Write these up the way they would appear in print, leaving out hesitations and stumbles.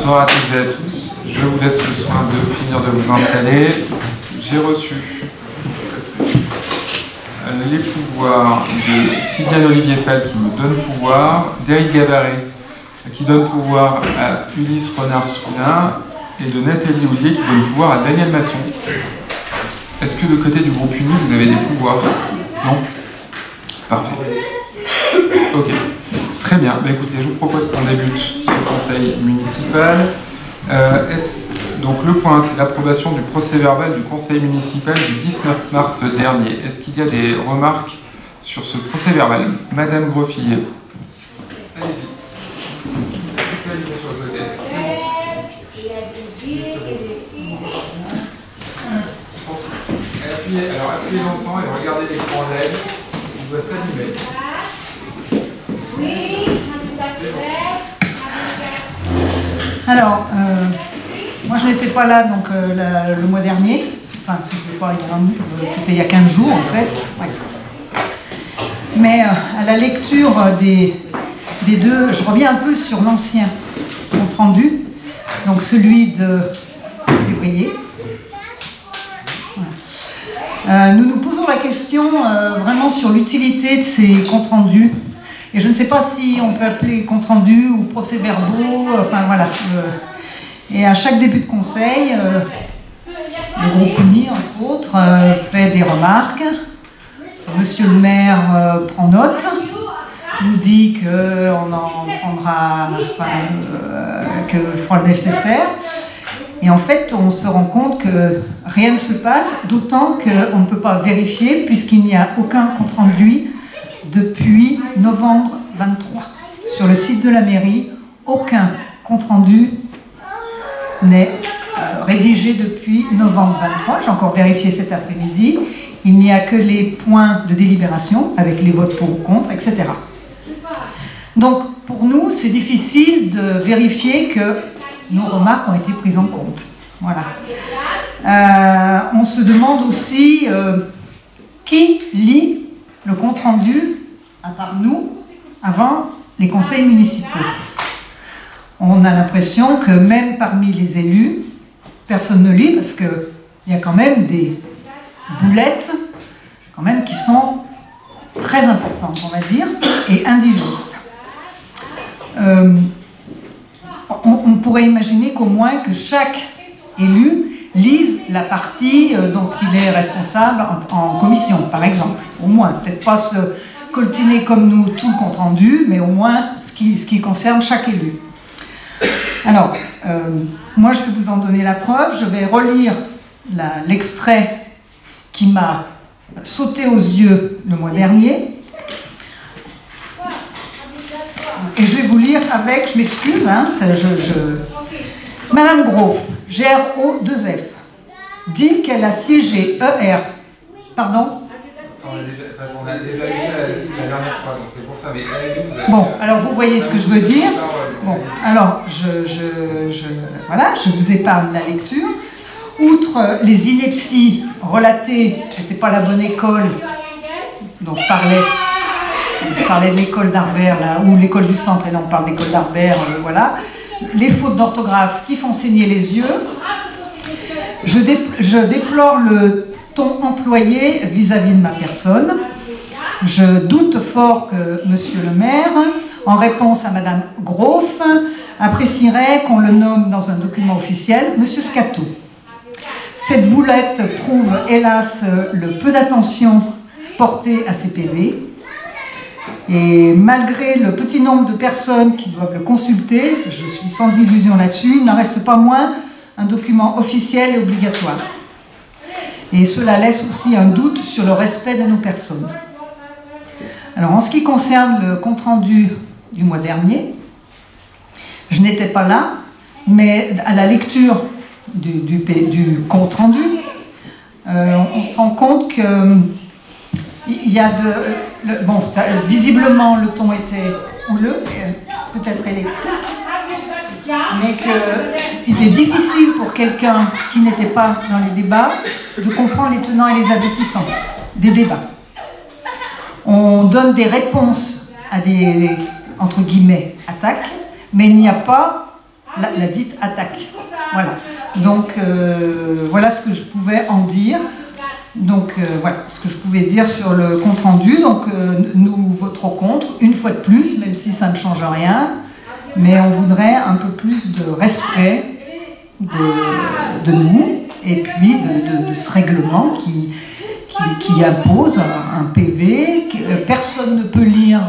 Bonsoir à toutes et à tous. Je vous laisse le soin de finir de vous installer. J'ai reçu les pouvoirs de Sylviane Olivier Fall qui me donne pouvoir, d'Éric Gabaret qui donne pouvoir à Ulysse Renard-Strulin et de Nathalie Oulier qui donne pouvoir à Daniel Masson. Est-ce que de côté du groupe uni, vous avez des pouvoirs? Non? Parfait. Ok. Très bien. Bah, écoutez, je vous propose qu'on débute ce conseil municipal. Donc le point, c'est l'approbation du procès-verbal du conseil municipal du 19 mars dernier. Est-ce qu'il y a des remarques sur ce procès-verbal? Madame Groffier. Allez-y. Est-ce que c'est la ligne sur le côté? Alors appuyez longtemps et regardez l'écran LED. Il doit s'allumer. Alors, moi je n'étais pas là donc, le mois dernier, enfin c'était il y a 15 jours en fait, ouais. Mais à la lecture des deux, je reviens un peu sur l'ancien compte rendu, donc celui de février. Voilà. Nous nous posons la question vraiment sur l'utilité de ces comptes rendus. Et je ne sais pas si on peut appeler compte rendu ou procès-verbaux, enfin voilà. Et à chaque début de conseil, le groupe uni, entre autres, fait des remarques. Monsieur le maire prend note, nous dit qu'on en prendra, qu'il fera le nécessaire. Et en fait, on se rend compte que rien ne se passe, d'autant qu'on ne peut pas vérifier, puisqu'il n'y a aucun compte rendu depuis novembre 23. Sur le site de la mairie, aucun compte-rendu n'est rédigé depuis novembre 23. J'ai encore vérifié cet après-midi. Il n'y a que les points de délibération, avec les votes pour ou contre, etc. Donc, pour nous, c'est difficile de vérifier que nos remarques ont été prises en compte. Voilà. On se demande aussi qui lit le compte-rendu, à part nous, avant les conseils municipaux. On a l'impression que même parmi les élus, personne ne lit, parce qu'il y a quand même des boulettes quand même, qui sont très importantes, on va dire, et indigestes. On pourrait imaginer qu'au moins que chaque élu lise la partie dont il est responsable en commission, par exemple. Au moins, peut-être pas se coltiner comme nous tout le compte rendu, mais au moins ce qui concerne chaque élu. Alors, moi je vais vous en donner la preuve, je vais relire l'extrait qui m'a sauté aux yeux le mois dernier. Et je vais vous lire avec, je m'excuse, hein, Madame Groff, G-R-O-2-F, dit qu'elle a siégé ER. Pardon? On a déjà eu ça la dernière fois, donc c'est pour ça. Mais bon, alors vous voyez ce que je veux dire. Bon, alors voilà, je vous épargne la lecture. Outre les inepties relatées, c'était pas la bonne école dont je parlais de l'école d'Arbert, là, ou l'école du centre, et là on parle de l'école d'Arbert, voilà. Les fautes d'orthographe qui font saigner les yeux. Je déplore le ton employé vis-à-vis de ma personne. Je doute fort que Monsieur le maire, en réponse à Madame Groff, apprécierait qu'on le nomme dans un document officiel Monsieur Scato. Cette boulette prouve, hélas, le peu d'attention portée à ces PV. Et malgré le petit nombre de personnes qui doivent le consulter, je suis sans illusion là-dessus, il n'en reste pas moins un document officiel et obligatoire. Et cela laisse aussi un doute sur le respect de nos personnes. Alors en ce qui concerne le compte-rendu du mois dernier, je n'étais pas là, mais à la lecture du compte-rendu, on se rend compte que il y a visiblement le ton était houleux, peut-être électrique, mais qu'il est difficile pour quelqu'un qui n'était pas dans les débats de comprendre les tenants et les aboutissants des débats. On donne des réponses à des, entre guillemets, attaques, mais il n'y a pas la dite attaque. Voilà. Donc, voilà ce que je pouvais en dire. Donc, voilà ce que je pouvais dire sur le compte-rendu. Donc, nous voterons contre, une fois de plus, même si ça ne change rien. Mais on voudrait un peu plus de respect de nous, et puis de ce règlement qui impose un PV. Personne ne peut lire,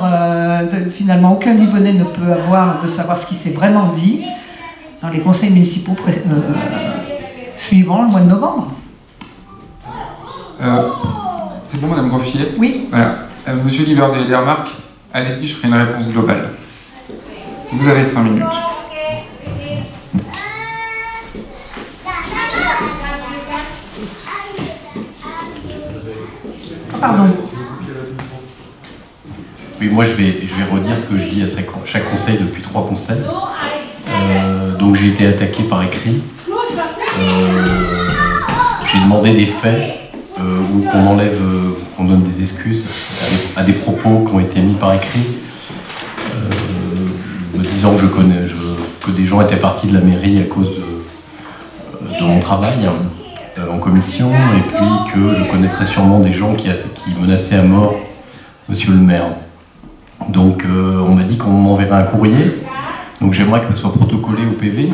finalement, aucun Divonnais ne peut avoir de savoir ce qui s'est vraiment dit dans les conseils municipaux suivant le mois de novembre. C'est bon, Madame Groffier? Oui. Voilà. Monsieur Livers, vous avez des remarques? Allez-y, je ferai une réponse globale. Vous avez 5 minutes. Pardon. Oui, moi je vais redire ce que je dis à chaque conseil depuis 3 conseils. Donc j'ai été attaqué par écrit. J'ai demandé des faits ou qu'on enlève, qu'on donne des excuses à des propos qui ont été mis par écrit, me disant que des gens étaient partis de la mairie à cause de mon travail en commission, et puis que je connaîtrais sûrement des gens qui menaçaient à mort monsieur le maire. Donc on m'a dit qu'on m'enverrait un courrier, donc j'aimerais que ça soit protocolé au PV,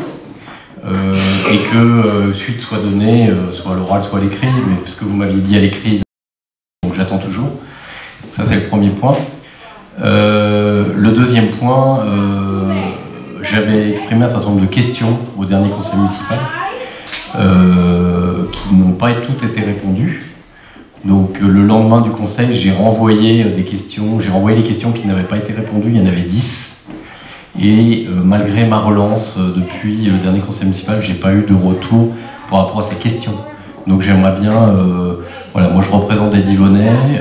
et que suite soit donnée, soit à l'oral, soit à l'écrit, mais puisque vous m'aviez dit à l'écrit, donc j'attends toujours. Ça c'est le premier point. Le deuxième point, j'avais exprimé un certain nombre de questions au dernier conseil municipal, qui n'ont pas toutes été répondues. Donc le lendemain du conseil, j'ai renvoyé les questions qui n'avaient pas été répondues, il y en avait 10. Et malgré ma relance depuis le dernier conseil municipal, j'ai pas eu de retour par rapport à ces questions. Donc j'aimerais bien, voilà, moi je représente des Divonnais,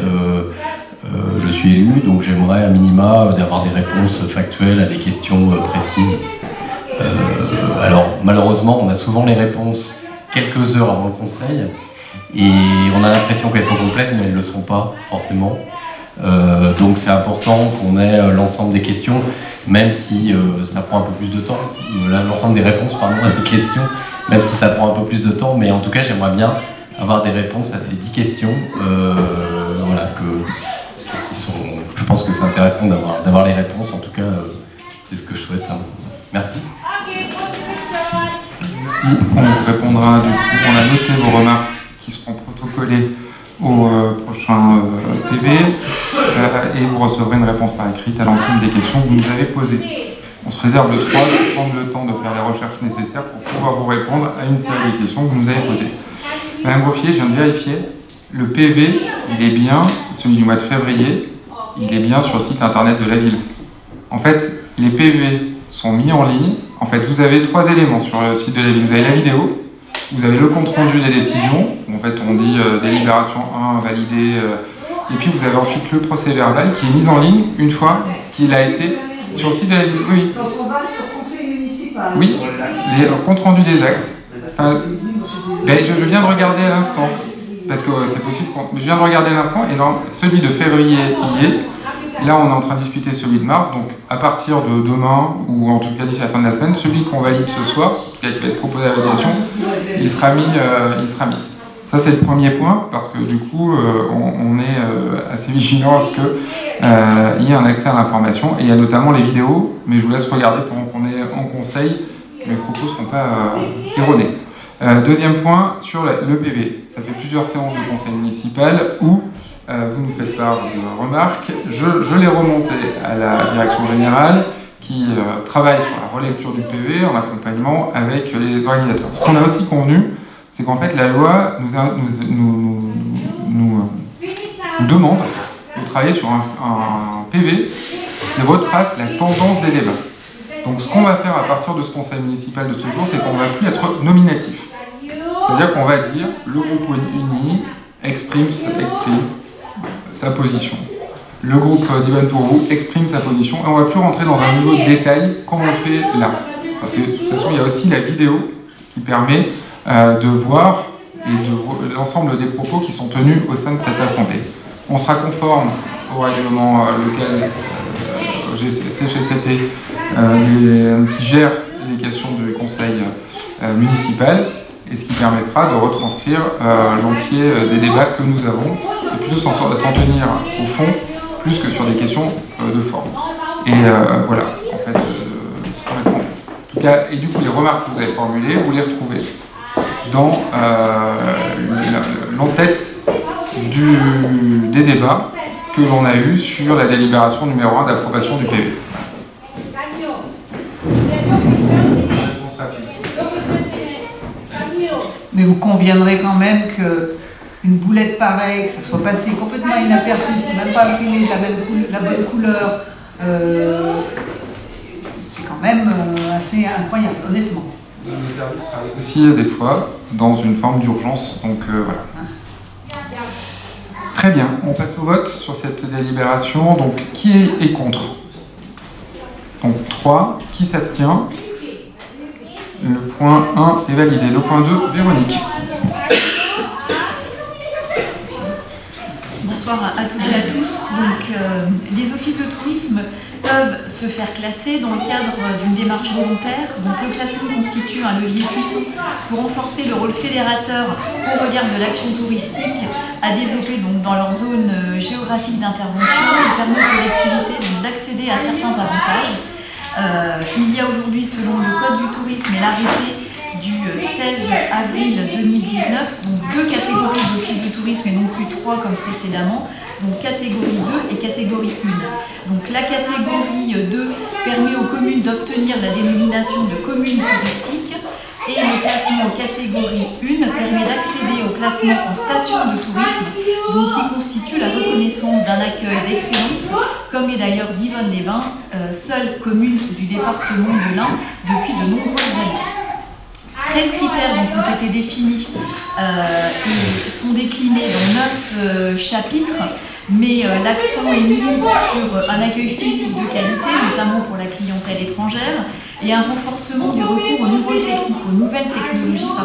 je suis élu, donc j'aimerais à minima d'avoir des réponses factuelles à des questions précises. Alors malheureusement, on a souvent les réponses quelques heures avant le conseil, et on a l'impression qu'elles sont complètes, mais elles ne le sont pas forcément. Donc c'est important qu'on ait l'ensemble des questions, même si ça prend un peu plus de temps, l'ensemble des réponses pardon, à ces questions, même si ça prend un peu plus de temps, mais en tout cas j'aimerais bien avoir des réponses à ces 10 questions. Voilà, je pense que c'est intéressant d'avoir les réponses, en tout cas c'est ce que je souhaite. Merci. Merci. On vous répondra du coup, on a noté vos remarques qui seront protocolées au prochain PV, et vous recevrez une réponse par écrite à l'ensemble des questions que vous nous avez posées. On se réserve le droit de prendre le temps de faire les recherches nécessaires pour pouvoir vous répondre à une série de questions que vous nous avez posées. Madame Groffier, je viens de vérifier, le PV, il est bien, celui du mois de février, il est bien sur le site internet de la ville. En fait, les PV sont mis en ligne. En fait, vous avez 3 éléments sur le site de la ville. Vous avez la vidéo, vous avez le compte-rendu des décisions, où en fait on dit délibération 1 validée, et puis vous avez ensuite le procès-verbal qui est mis en ligne une fois qu'il a été sur le site de la ville. Oui. Donc on va sur le conseil municipal. Oui, les compte-rendu des actes. Je viens de regarder à l'instant, parce que c'est possible, je viens de regarder à l'instant, et dans celui de février y est. Là, on est en train de discuter celui de mars, donc à partir de demain, ou en tout cas d'ici la fin de la semaine, celui qu'on valide ce soir, en tout cas qui va être proposé à la validation, il sera mis. Ça, c'est le premier point, parce que du coup, on est assez vigilant à ce qu'il y ait un accès à l'information, et il y a notamment les vidéos, mais je vous laisse regarder pendant qu'on est en conseil, mes propos ne seront pas erronés. Deuxième point, sur le PV. Ça fait plusieurs séances de conseil municipal où vous nous faites part de remarques. Je l'ai remonté à la direction générale qui travaille sur la relecture du PV en accompagnement avec les organisateurs. Ce qu'on a aussi convenu, c'est qu'en fait la loi nous demande de travailler sur un PV qui retrace la tendance des débats. Donc ce qu'on va faire à partir de ce conseil municipal de ce jour, c'est qu'on ne va plus être nominatif. C'est-à-dire qu'on va dire le groupe uni exprime sa position. Le groupe Divonne pour vous exprime sa position, et on ne va plus rentrer dans un niveau de détail comme on fait là. Parce que de toute façon, il y a aussi la vidéo qui permet de voir l'ensemble des propos qui sont tenus au sein de cette assemblée. On sera conforme au règlement local CGCT qui gère publication du conseil municipal, et ce qui permettra de retranscrire l'entier des débats que nous avons, et plutôt s'en tenir au fond, plus que sur des questions de forme. Et voilà, en fait, ce qu'on met en place. En tout cas, et du coup, les remarques que vous avez formulées, vous les retrouvez dans l'entête des débats que l'on a eu sur la délibération numéro 1 d'approbation du PV. Mais vous conviendrez quand même qu'une boulette pareille, que ça soit passé complètement inaperçu, c'est même pas imprimé de la bonne couleur, c'est quand même assez incroyable, honnêtement. Le service travaille aussi des fois dans une forme d'urgence, donc voilà. Très bien, on passe au vote sur cette délibération. Donc qui est contre? Donc 3, qui s'abstient? Le point 1 est validé. Le point 2, Véronique. Bonsoir à toutes et à tous. Donc, les offices de tourisme peuvent se faire classer dans le cadre d'une démarche volontaire. Donc, le classement constitue un levier puissant pour renforcer le rôle fédérateur au regard de l'action touristique à développer donc, dans leur zone géographique d'intervention et permet aux collectivités d'accéder à certains avantages. Il y a aujourd'hui, selon le Code du tourisme et l'arrêté du 16 avril 2019, donc 2 catégories d'offices de tourisme et non plus 3 comme précédemment, donc catégorie 2 et catégorie 1. Donc la catégorie 2 permet aux communes d'obtenir la dénomination de commune touristique et le classement en catégorie 1 permet d'accéder au classement en station de tourisme, donc qui constitue la reconnaissance d'un accueil d'excellence, comme l'est d'ailleurs Divonne-les-Bains, seule commune du département de l'Ain depuis de nombreuses années. 13 critères donc, ont été définis et sont déclinés dans 9 chapitres, mais l'accent est mis sur un accueil physique de qualité, notamment pour la clientèle étrangère, et un renforcement du recours aux nouvelles technologies,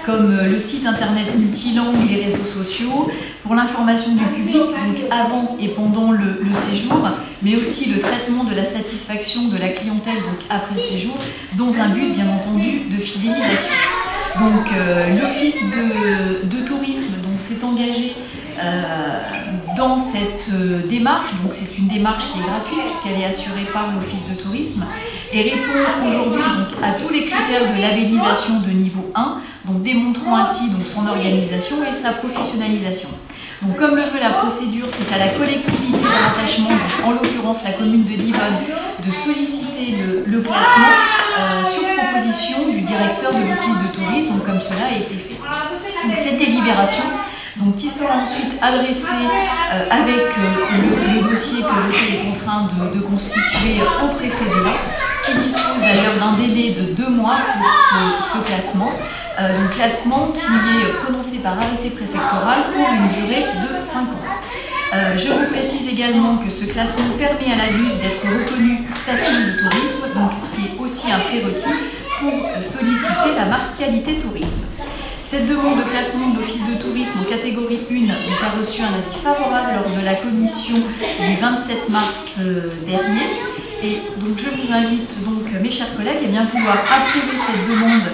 comme le site internet multilangue et les réseaux sociaux, pour l'information du public, donc avant et pendant le séjour, mais aussi le traitement de la satisfaction de la clientèle donc après le séjour, dans un but bien entendu de fidélisation. Donc l'office de tourisme s'est engagé dans cette démarche, donc c'est une démarche qui est gratuite puisqu'elle est assurée par l'office de tourisme et répond aujourd'hui à tous les critères de labellisation de niveau 1, donc démontrant ainsi donc, son organisation et sa professionnalisation. Donc, comme le veut la procédure, c'est à la collectivité de rattachement, en l'occurrence la commune de Divonne, de solliciter le classement sur proposition du directeur de l'office de tourisme, donc, comme cela a été fait. Donc, cette délibération, donc, qui sera ensuite adressée avec le dossier que l'office est en train de constituer au préfet de l'Ain, qui dispose d'ailleurs d'un délai de 2 mois pour ce classement. Donc classement qui est prononcé par arrêté préfectoral pour une durée de 5 ans. Je vous précise également que ce classement permet à la ville d'être reconnue station de tourisme, donc ce qui est aussi un prérequis pour solliciter la marque qualité tourisme. Cette demande de classement d'office de tourisme en catégorie 1 a reçu un avis favorable lors de la commission du 27 mars dernier. Et donc je vous invite donc, mes chers collègues, à bien pouvoir approuver cette demande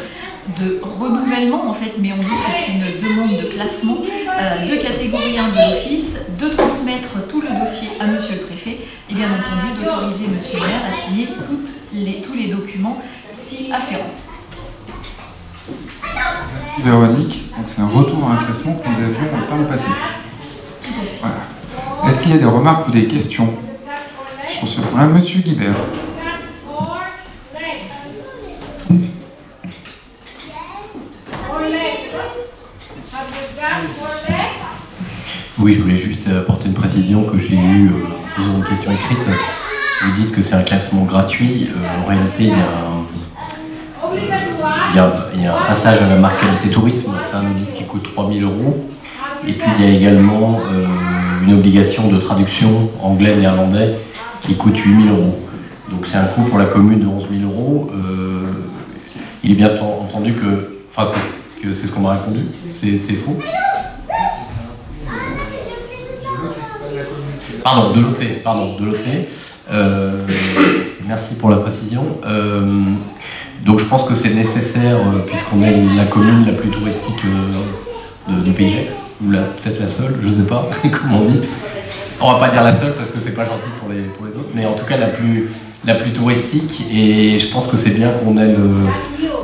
de renouvellement en fait, mais on dit que c'est une demande de classement de catégorie 1 de l'office, de transmettre tout le dossier à monsieur le préfet et bien entendu d'autoriser monsieur le maire à signer tous les documents si afférents. Merci Véronique. Donc c'est un retour à un classement que nous avions par le passé. Voilà. Est-ce qu'il y a des remarques ou des questions sur ce point-là? Monsieur Guibert. Oui, je voulais juste apporter une précision que j'ai eue dans une question écrite. Vous dites que c'est un classement gratuit. En réalité, il y a un passage à la marque qualité tourisme. C'est un audit qui coûte 3 000 €. Et puis il y a également une obligation de traduction anglais-néerlandais qui coûte 8 000 €. Donc c'est un coût pour la commune de 11 000 €. Il est bien entendu que... Enfin, c'est ce qu'on m'a répondu. C'est faux. Pardon, de l'OT. Merci pour la précision. Donc je pense que c'est nécessaire, puisqu'on est la commune la plus touristique du Pays de Gex, ou peut-être la seule, je ne sais pas comment on dit. On va pas dire la seule parce que c'est pas gentil pour les autres, mais en tout cas la plus touristique, et je pense que c'est bien qu'on ait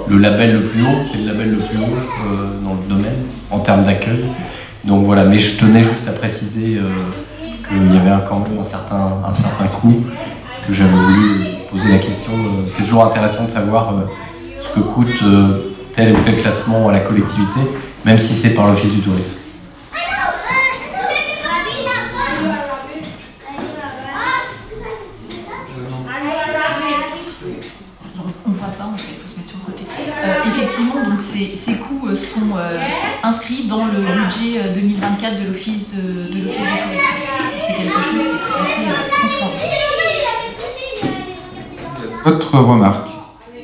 le label le plus haut, c'est le label le plus haut dans le domaine, en termes d'accueil. Donc voilà, mais je tenais juste à préciser qu'il y avait quand même un certain coût, que j'avais voulu poser la question. C'est toujours intéressant de savoir ce que coûte tel ou tel classement à la collectivité, même si c'est par l'Office du tourisme. Effectivement, donc ces coûts sont inscrits dans le budget 2024 de l'Office de tourisme. C'est quelque chose qui est tout à fait conforme. Autre remarque.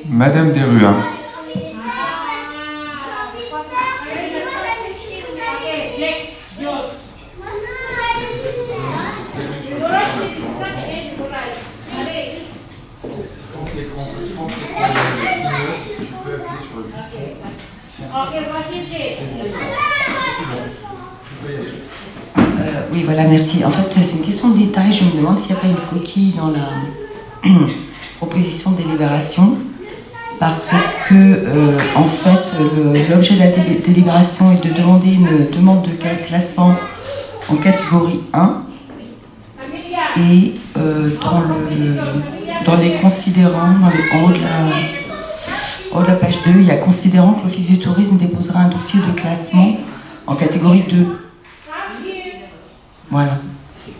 Madame Desruas. Oui, voilà, merci. En fait, c'est une question de détail. Je me demande s'il n'y a pas une coquille dans la proposition de délibération, parce que, en fait, l'objet de la délibération est de demander une demande de classement en catégorie 1, et dans les considérants, en haut de la page 2, il y a considérant que l'Office du tourisme déposera un dossier de classement en catégorie 2. Voilà. Ce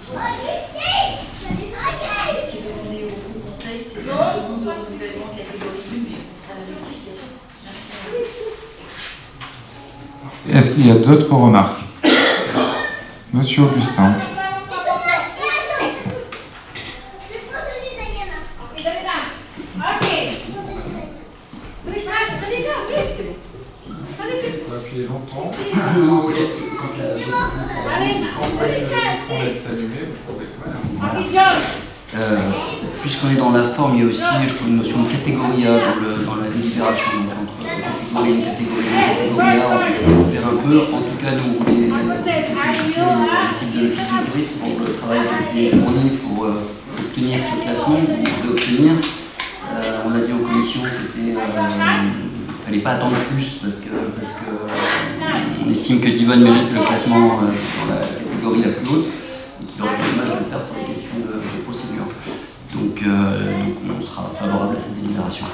qui est demandé au conseil, c'est une demande de renouvellement catégorie 2, mais on fera la modification. Merci. Est-ce qu'il y a d'autres remarques? Monsieur Augustin. Longtemps. Puisqu'on est dans la forme, il y a aussi une notion de catégorie A dans la délibération. Donc, entre catégorie 1 et catégorie A, on fait un peu. En tout cas, nous, l'équipe de tourisme, pour le travail qui est fourni pour obtenir ce classement, on a dit en commission qu'il ne fallait pas attendre plus parce que on estime que Divonne mérite le classement sur la catégorie la plus haute et qu'il aurait été dommage de le faire pour les questions de procédure. Donc on sera favorable à cette délibération.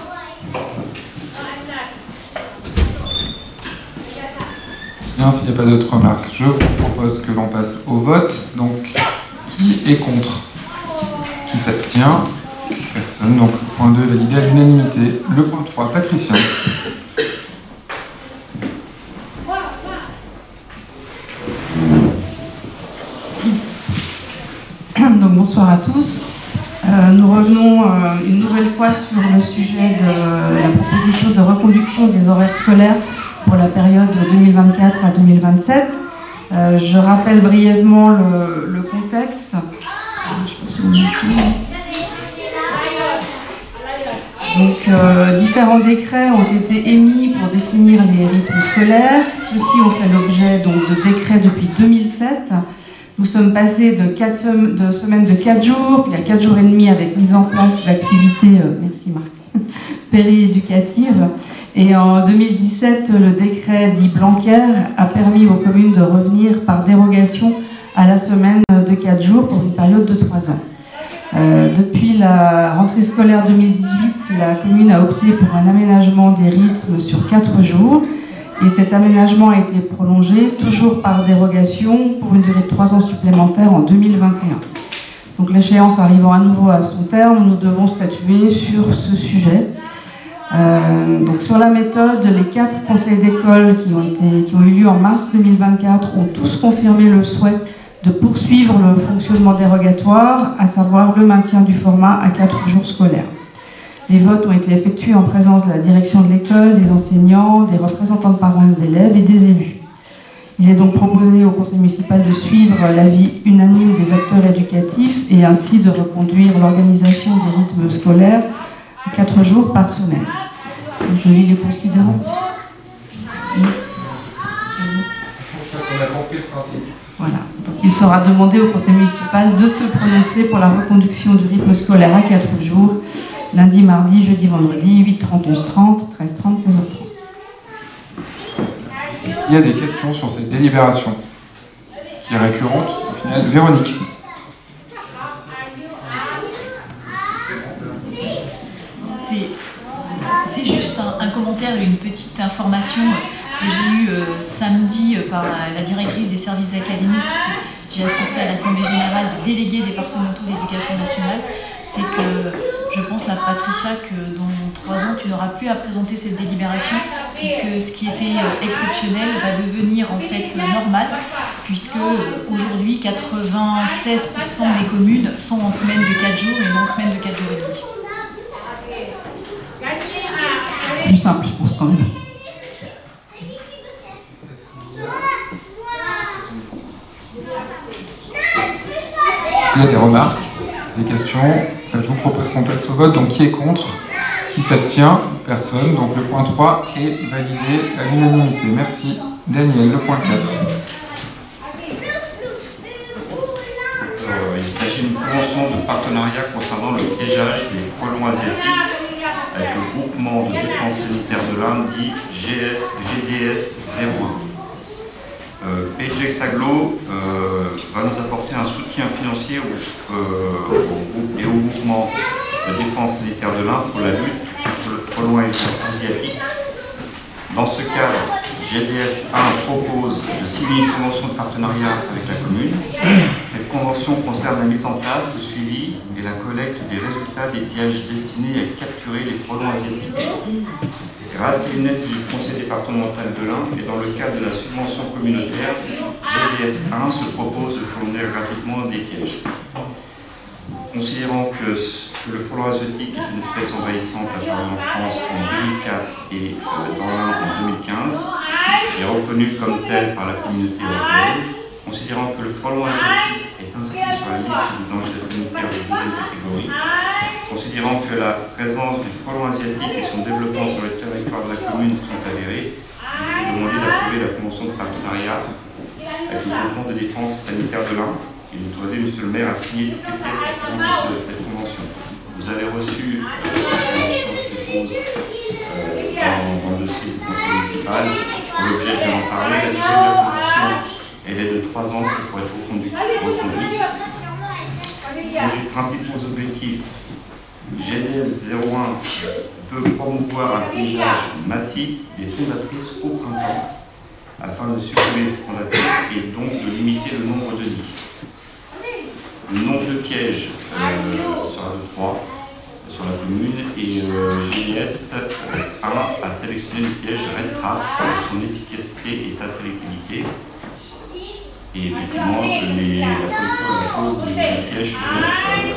Bien, s'il n'y a pas d'autres remarques, je vous propose que l'on passe au vote. Donc, qui est contre? Qui s'abstient? Personne. Donc, le point 2 validé à l'unanimité. Le point 3, Patricia. Donc, bonsoir à tous. Nous revenons une nouvelle fois sur le sujet de la proposition de reconduction des horaires scolaires pour la période 2024 à 2027. Je rappelle brièvement le contexte. Donc, différents décrets ont été émis pour définir les rythmes scolaires. Ceux-ci ont fait l'objet de décrets depuis 2007. Nous sommes passés de semaines de 4 jours, puis à 4 jours et demi avec mise en place d'activités, merci Marc, périéducatives. Et en 2017, le décret dit Blanquer a permis aux communes de revenir par dérogation à la semaine de 4 jours pour une période de 3 ans. Depuis la rentrée scolaire 2018, la commune a opté pour un aménagement des rythmes sur 4 jours. Et cet aménagement a été prolongé, toujours par dérogation, pour une durée de 3 ans supplémentaires en 2021. Donc l'échéance arrivant à nouveau à son terme, nous devons statuer sur ce sujet. Donc sur la méthode, les 4 conseils d'école qui ont eu lieu en mars 2024 ont tous confirmé le souhait de poursuivre le fonctionnement dérogatoire, à savoir le maintien du format à 4 jours scolaires. Les votes ont été effectués en présence de la direction de l'école, des enseignants, des représentants de parents d'élèves et des élus. Il est donc proposé au conseil municipal de suivre l'avis unanime des acteurs éducatifs et ainsi de reconduire l'organisation des rythmes scolaires à 4 jours par semaine. Je lis les considérants. On a compris le principe. Voilà. Donc, il sera demandé au conseil municipal de se prononcer pour la reconduction du rythme scolaire à 4 jours, lundi, mardi, jeudi, vendredi, 8h30, 11h30, 13h30, 16h30. Il y a des questions sur cette délibération qui est récurrente au final. Véronique. C'est juste un commentaire, une petite information que j'ai eue samedi par la directrice des services académiques. J'ai assisté à l'Assemblée générale des délégués départementaux d'éducation nationale. C'est que je pense, la Patricia, que dans 3 ans, tu n'auras plus à présenter cette délibération, puisque ce qui était exceptionnel va devenir en fait normal, puisque aujourd'hui, 96% des communes sont en semaine de 4 jours et non en semaine de 4 jours et demi. Plus simple, je pense quand même. Il y a des remarques, des questions. Je vous propose qu'on passe au vote. Donc qui est contre? Qui s'abstient? Personne. Donc le point 3 est validé à l'unanimité. Merci. Daniel, le point 4. Il s'agit d'une convention de partenariat concernant le piégeage des frelons asiatiques avec le groupement de défense sanitaire de l'Inde dit GDS 01. PGX Aglo va nous apporter un soutien financier au groupe et au groupement de défense sanitaire de l'Inde pour la lutte contre le frelon asiatique. Dans ce cadre, GDS 1 propose de signer une convention de partenariat avec la commune. Cette convention concerne la mise en place, le suivi et la collecte des résultats des pièges destinés à capturer les frelons asiatiques. Grâce à une aide du conseil départemental de l'Ain et dans le cadre de la subvention communautaire, GDS 1 se propose de fournir gratuitement des pièges. Considérant que le frelon asiatique est une espèce envahissante apparue en France en 2004 et dans l'Ain en 2015, et reconnue comme telle par la communauté européenne, considérant que le frelon asiatique est inscrit sur la liste du danger sanitaire de deuxième catégorie, considérant que la présence du frelon asiatique et son développement sur le territoire de la commune sont avérés, il est demandé d'approuver la convention de partenariat avec le groupement de défense sanitaire de l'Ain et d'autoriser monsieur le maire à signer toutes les pièces afférentes de cette convention. Vous avez reçu la convention, je suppose, dans le dossier du conseil municipal. Pour l'objet, je vais en parler. La durée de la convention, elle est de 3 ans pour être reconduite. Pour les principaux objectifs, GDS 01 peut promouvoir un piégeage massif des prédatrices au printemps afin de supprimer ces prédatrices et donc de limiter le nombre de nids. Le nombre de pièges sera de 3 sur la commune et GDS 1 a sélectionné le piège Red Trap pour son efficacité et sa sélectivité. Et effectivement, la cause des pièges serait assurée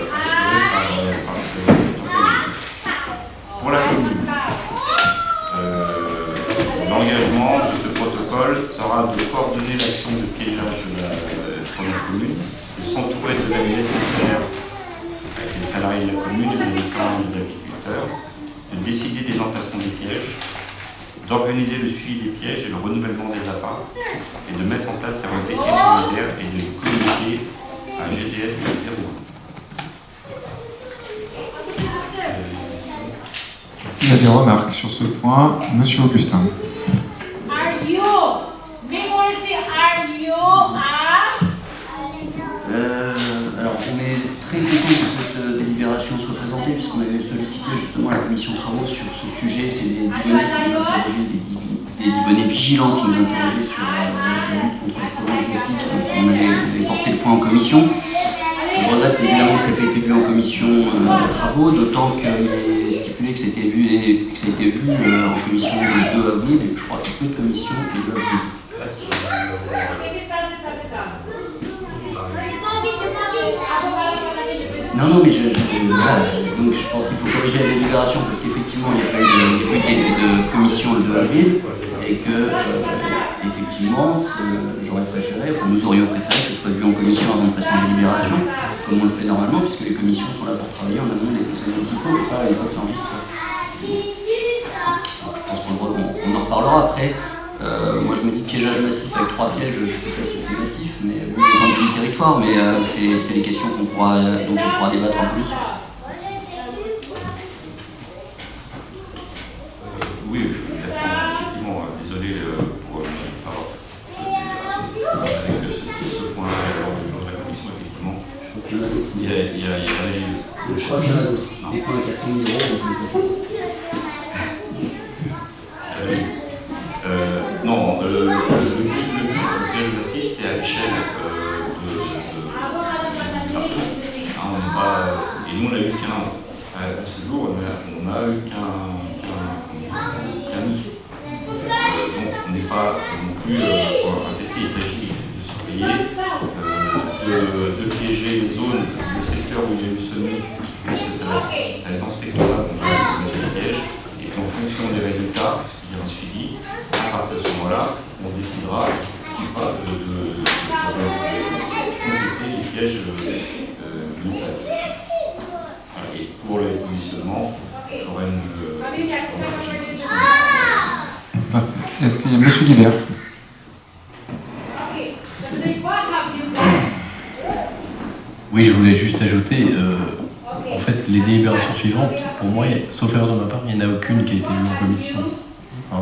par cette organisation. Pour la commune, l'engagement de ce protocole sera de coordonner l'action de piégeage de la première commune, de s'entourer de l'aide nécessaire avec les salariés de la commune et des habitants et des agriculteurs, de décider des emplacements des pièges, d'organiser le suivi des pièges et le renouvellement des appâts, et de mettre en place un relais hebdomadaire et de communiquer à GDS 01. Il y a des remarques sur ce point. Monsieur Augustin. Alors, on est très content que cette délibération soit présentée, puisqu'on avait sollicité justement la commission de travaux sur ce sujet. C'est des Dibonnais qui nous interrogeaient, des Dibonnais vigilants qui nous interrogeaient sur la lutte contre le frelon asiatique. Donc, on avait porté le point en commission. Le regret, c'est évidemment que ça n'a pas été vu en commission de travaux, d'autant que stipulé que ça a été vu, en commission le 2 avril, et je crois qu'il y a peu de commissions le 2 avril. Non, mais voilà. Donc je pense qu'il faut corriger la délibération parce qu'effectivement il n'y a pas eu de commission le 2 avril et que effectivement j'aurais préféré, enfin, nous aurions préféré que ce soit vu en commission avant de passer en délibération, comme on le fait normalement, puisque les commissions sont là pour travailler en amont des conseils municipaux et pas les votes enregistrés. je pense qu'on en reparlera après. Moi je me dis piégeage massif avec 3 pièges, je ne sais pas si c'est massif, mais vu l'étendue du territoire, mais c'est des questions dont on pourra débattre en commission. Oui, effectivement, désolé pour avoir avec ce point-là à l'ordre du jour de la commission, effectivement. Il y a je crois qu'il y a des points à 400 000 €. Non, le but du piège c'est à l'échelle de partout. Et nous, on n'a eu à ce jour, on n'a eu qu'un nid. Donc, on n'est pas non plus intéressé. Il s'agit de surveiller, de piéger les zones, le secteur où il y a eu ce nid, parce que ça va être dans ce secteur-là qu'on va mettre les pièges. Et en fonction des résultats, il y a un suivi. À partir de ce moment-là, on décidera de compléter les pièges mis en place. Et pour les conditionnements, j'aurai une prochaine commission. Est-ce qu'il y a M. Guibert? Oui, je voulais juste ajouter, en fait, les délibérations suivantes, pour moi, sauf erreur de ma part, il n'y en a aucune qui a été lue en commission. Hein,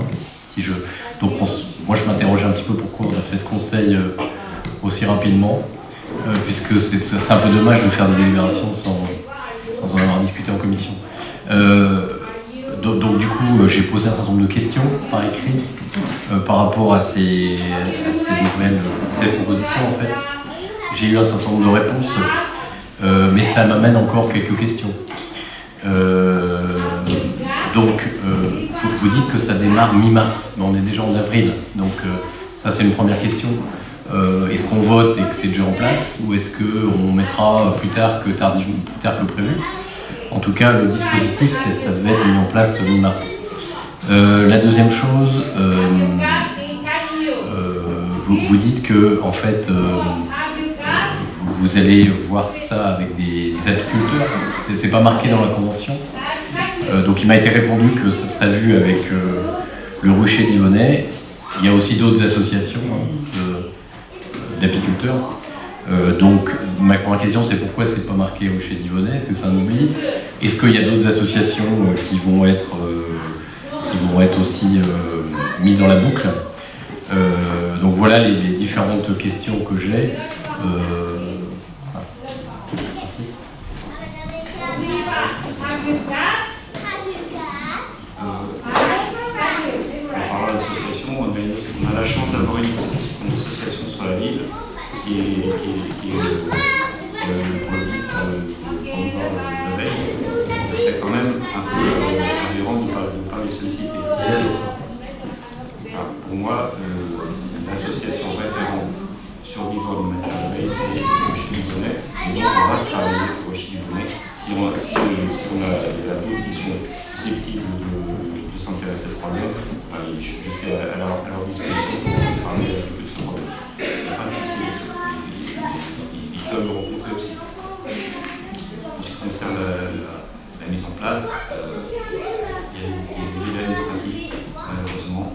donc, moi, je m'interrogeais un petit peu pourquoi on a fait ce conseil aussi rapidement, puisque c'est un peu dommage de faire des délibérations sans en avoir discuté en commission. Donc du coup, j'ai posé un certain nombre de questions par écrit par rapport à ces nouvelles, ces propositions en fait. J'ai eu un certain nombre de réponses, mais ça m'amène encore quelques questions. Donc, vous dites que ça démarre mi-mars, mais on est déjà en avril, donc ça c'est une première question. Est-ce qu'on vote et que c'est déjà en place, ou est-ce qu'on mettra plus tard que prévu? En tout cas, le dispositif, ça devait être mis en place mi-mars. La deuxième chose, vous dites que, en fait, vous allez voir ça avec des apiculteurs. C'est pas marqué dans la convention. Donc, il m'a été répondu que ça serait vu avec le rucher d'Yvonnet. Il y a aussi d'autres associations d'apiculteurs. Donc, ma question, c'est pourquoi c'est pas marqué rucher d'Yvonnet? Est-ce que c'est un oubli? Est-ce qu'il y a d'autres associations qui vont être aussi mis dans la boucle? Donc voilà les différentes questions que j'ai. Merci. Par rapport à l'association, on a la chance d'avoir une association sur la ville qui est pour le but de promouvoir la veille. C'est quand même un peu inhérent de ne pas les solliciter. Pour moi, l'association référente survivant de matière de veille, c'est Rocher-Yvonnet. Et donc on va travailler pour Rocher-Yvonnet. Si on a des labos qui sont susceptibles de s'intéresser à ce problème, je suis à leur disposition pour parler de ce problème. Il n'y a pas de souci là-dessus. Ils peuvent me rencontrer aussi. En ce qui concerne la mise en place, il y a des délais administratifs, malheureusement.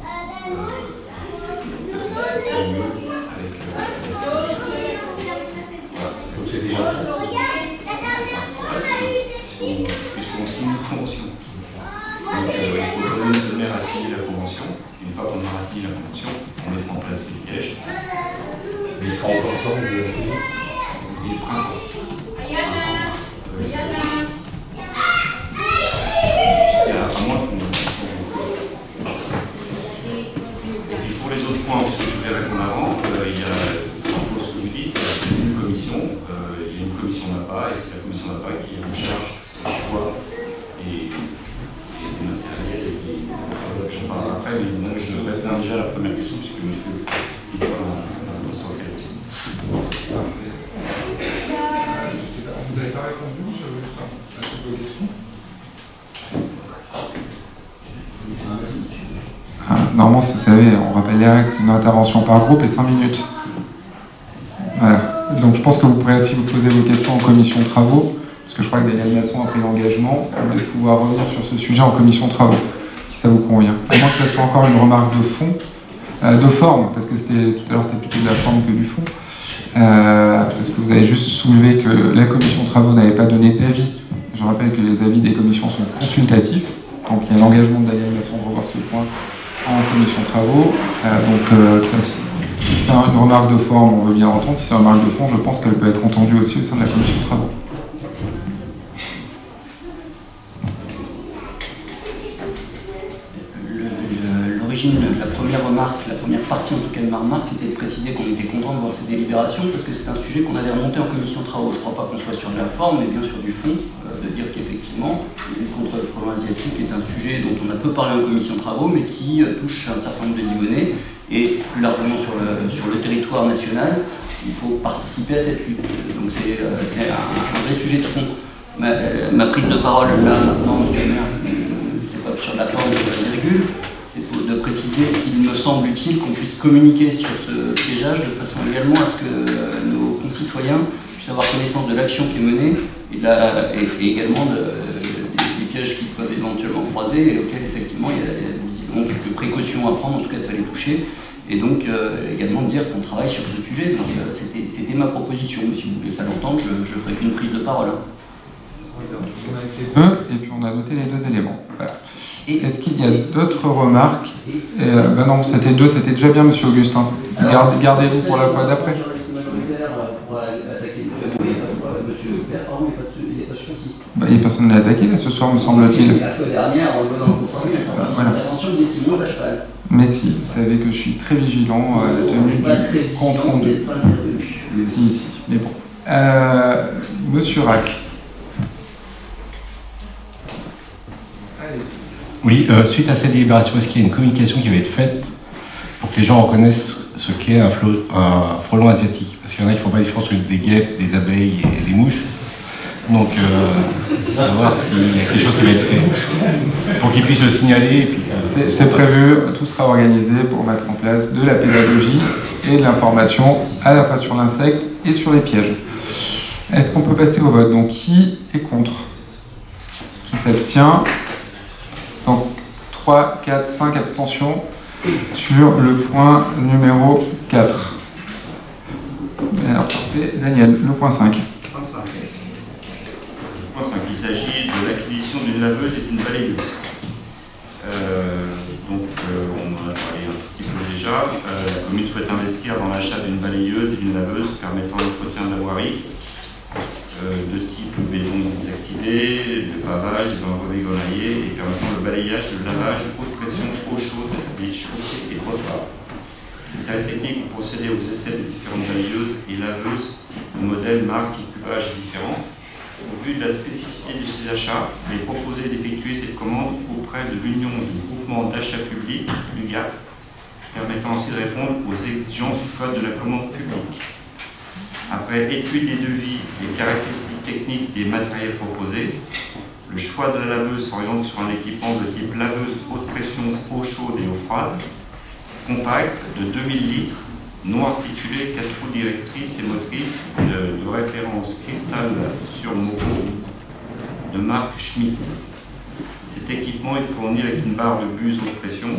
Avec voilà. Donc c'est déjà puisqu'on signe une convention. Donc il faut donner le maire à signer la convention. Une fois qu'on aura signé la convention, on mettra en place les pièges. Mais il sera important de la saison. Et le printemps. À moins qu'on. Et puis pour les autres points, parce que je voulais répondre avant, il y a, sans faux ce que vous dites, une commission, il y a une commission NAPA, et c'est la commission NAPA qui est en charge des choix et des matériels et qui. Je parle après, mais donc je réponds déjà à la première question, puisque monsieur il doit sur laquelle. Vous n'avez pas répondu à toutes vos questions? Normalement, vous savez, on rappelle les règles, c'est une intervention par groupe et 5 minutes. Voilà. Donc je pense que vous pourrez aussi vous poser vos questions en commission de travaux, parce que je crois que Daniel Masson a pris l'engagement de pouvoir revenir sur ce sujet en commission de travaux. si ça vous convient. À moins que ce soit encore une remarque de fond, de forme, parce que tout à l'heure c'était plutôt de la forme que du fond, parce que vous avez juste soulevé que la commission de travaux n'avait pas donné d'avis. Je rappelle que les avis des commissions sont consultatifs, donc il y a l'engagement de Daniel Masson de revoir ce point en commission de travaux. Si c'est une remarque de forme, on veut bien l'entendre. Si c'est une remarque de fond, je pense qu'elle peut être entendue aussi au sein de la commission de travaux. La première remarque, la première partie en tout cas de ma remarque, c'était de préciser qu'on était content de voir ces délibérations parce que c'est un sujet qu'on avait remonté en commission de travaux. Je ne crois pas qu'on soit sur de la forme, mais bien sur du fond, de dire qu'effectivement, la lutte contre le frelon asiatique est un sujet dont on a peu parlé en commission de travaux, mais qui touche un certain nombre de Livonnais et plus largement sur le territoire national. Il faut participer à cette lutte. Donc c'est un vrai sujet de fond. Ma prise de parole là maintenant, monsieur le maire, c'est pas sur la forme, sur la virgule. C'est de préciser qu'il me semble utile qu'on puisse communiquer sur ce piégeage de façon également à ce que nos concitoyens puissent avoir connaissance de l'action qui est menée et également des pièges qui peuvent éventuellement croiser et auxquels effectivement il y a visiblement quelques précautions à prendre, en tout cas de ne pas les toucher. Et donc également dire qu'on travaille sur ce sujet. Donc c'était ma proposition, mais si vous ne voulez pas l'entendre, je ferai qu'une prise de parole. Et puis on a noté les deux éléments. Voilà. Est-ce qu'il y a d'autres remarques? Ben non, c'était deux, c'était déjà bien, monsieur Augustin. Gardez-vous pour la fois d'après. Ben, il n'y a personne qui l'a attaqué là, ce soir, me semble-t-il. La fois dernière, en donnant le compte-rendu, l'intervention du petit à cheval. Mais si, vous savez que je suis très vigilant à la tenue du compte-rendu. Si, mais bon. Monsieur Rac. Oui, suite à cette délibération, est-ce qu'il y a une communication qui va être faite pour que les gens reconnaissent ce qu'est un frelon asiatique? Parce qu'il y en a qui ne font pas la différence entre des guêpes, des abeilles et des mouches. Donc, on va voir s'il y a quelque chose qui va être fait pour qu'ils puissent le signaler. C'est prévu, tout sera organisé pour mettre en place de la pédagogie et de l'information à la fois sur l'insecte et sur les pièges. Est-ce qu'on peut passer au vote? Donc, qui est contre? Qui s'abstient? Donc 3, 4, 5 abstentions sur le point numéro 4. Alors, parfait. Daniel, le point 5. Point 5. Point 5. Il s'agit de l'acquisition d'une laveuse et d'une balayeuse. On en a parlé un petit peu déjà. La commune souhaite investir dans l'achat d'une balayeuse et d'une laveuse permettant l'entretien de la voirie. De type béton désactivé, de pavage, d'un revégolaillé et permettant le balayage, le lavage, haute pression, eau chaude, des chaussées et trottoirs. Les services techniques ont procédé aux essais de différentes balayeuses et laveuses de modèles, marques et cubages différents. Au vu de la spécificité de ces achats, il est proposé d'effectuer cette commande auprès de l'Union du groupement d'achat public, l'UGAP, permettant ainsi de répondre aux exigences du Code de la commande publique. Après étude des devis et des caractéristiques techniques des matériels proposés, le choix de la laveuse s'oriente sur un équipement de type laveuse haute pression, eau chaude et eau froide, compact de 2000 litres, non articulé, 4 roues directrices et motrices de référence cristal sur moco de marque Schmidt. Cet équipement est fourni avec une barre de buse haute pression,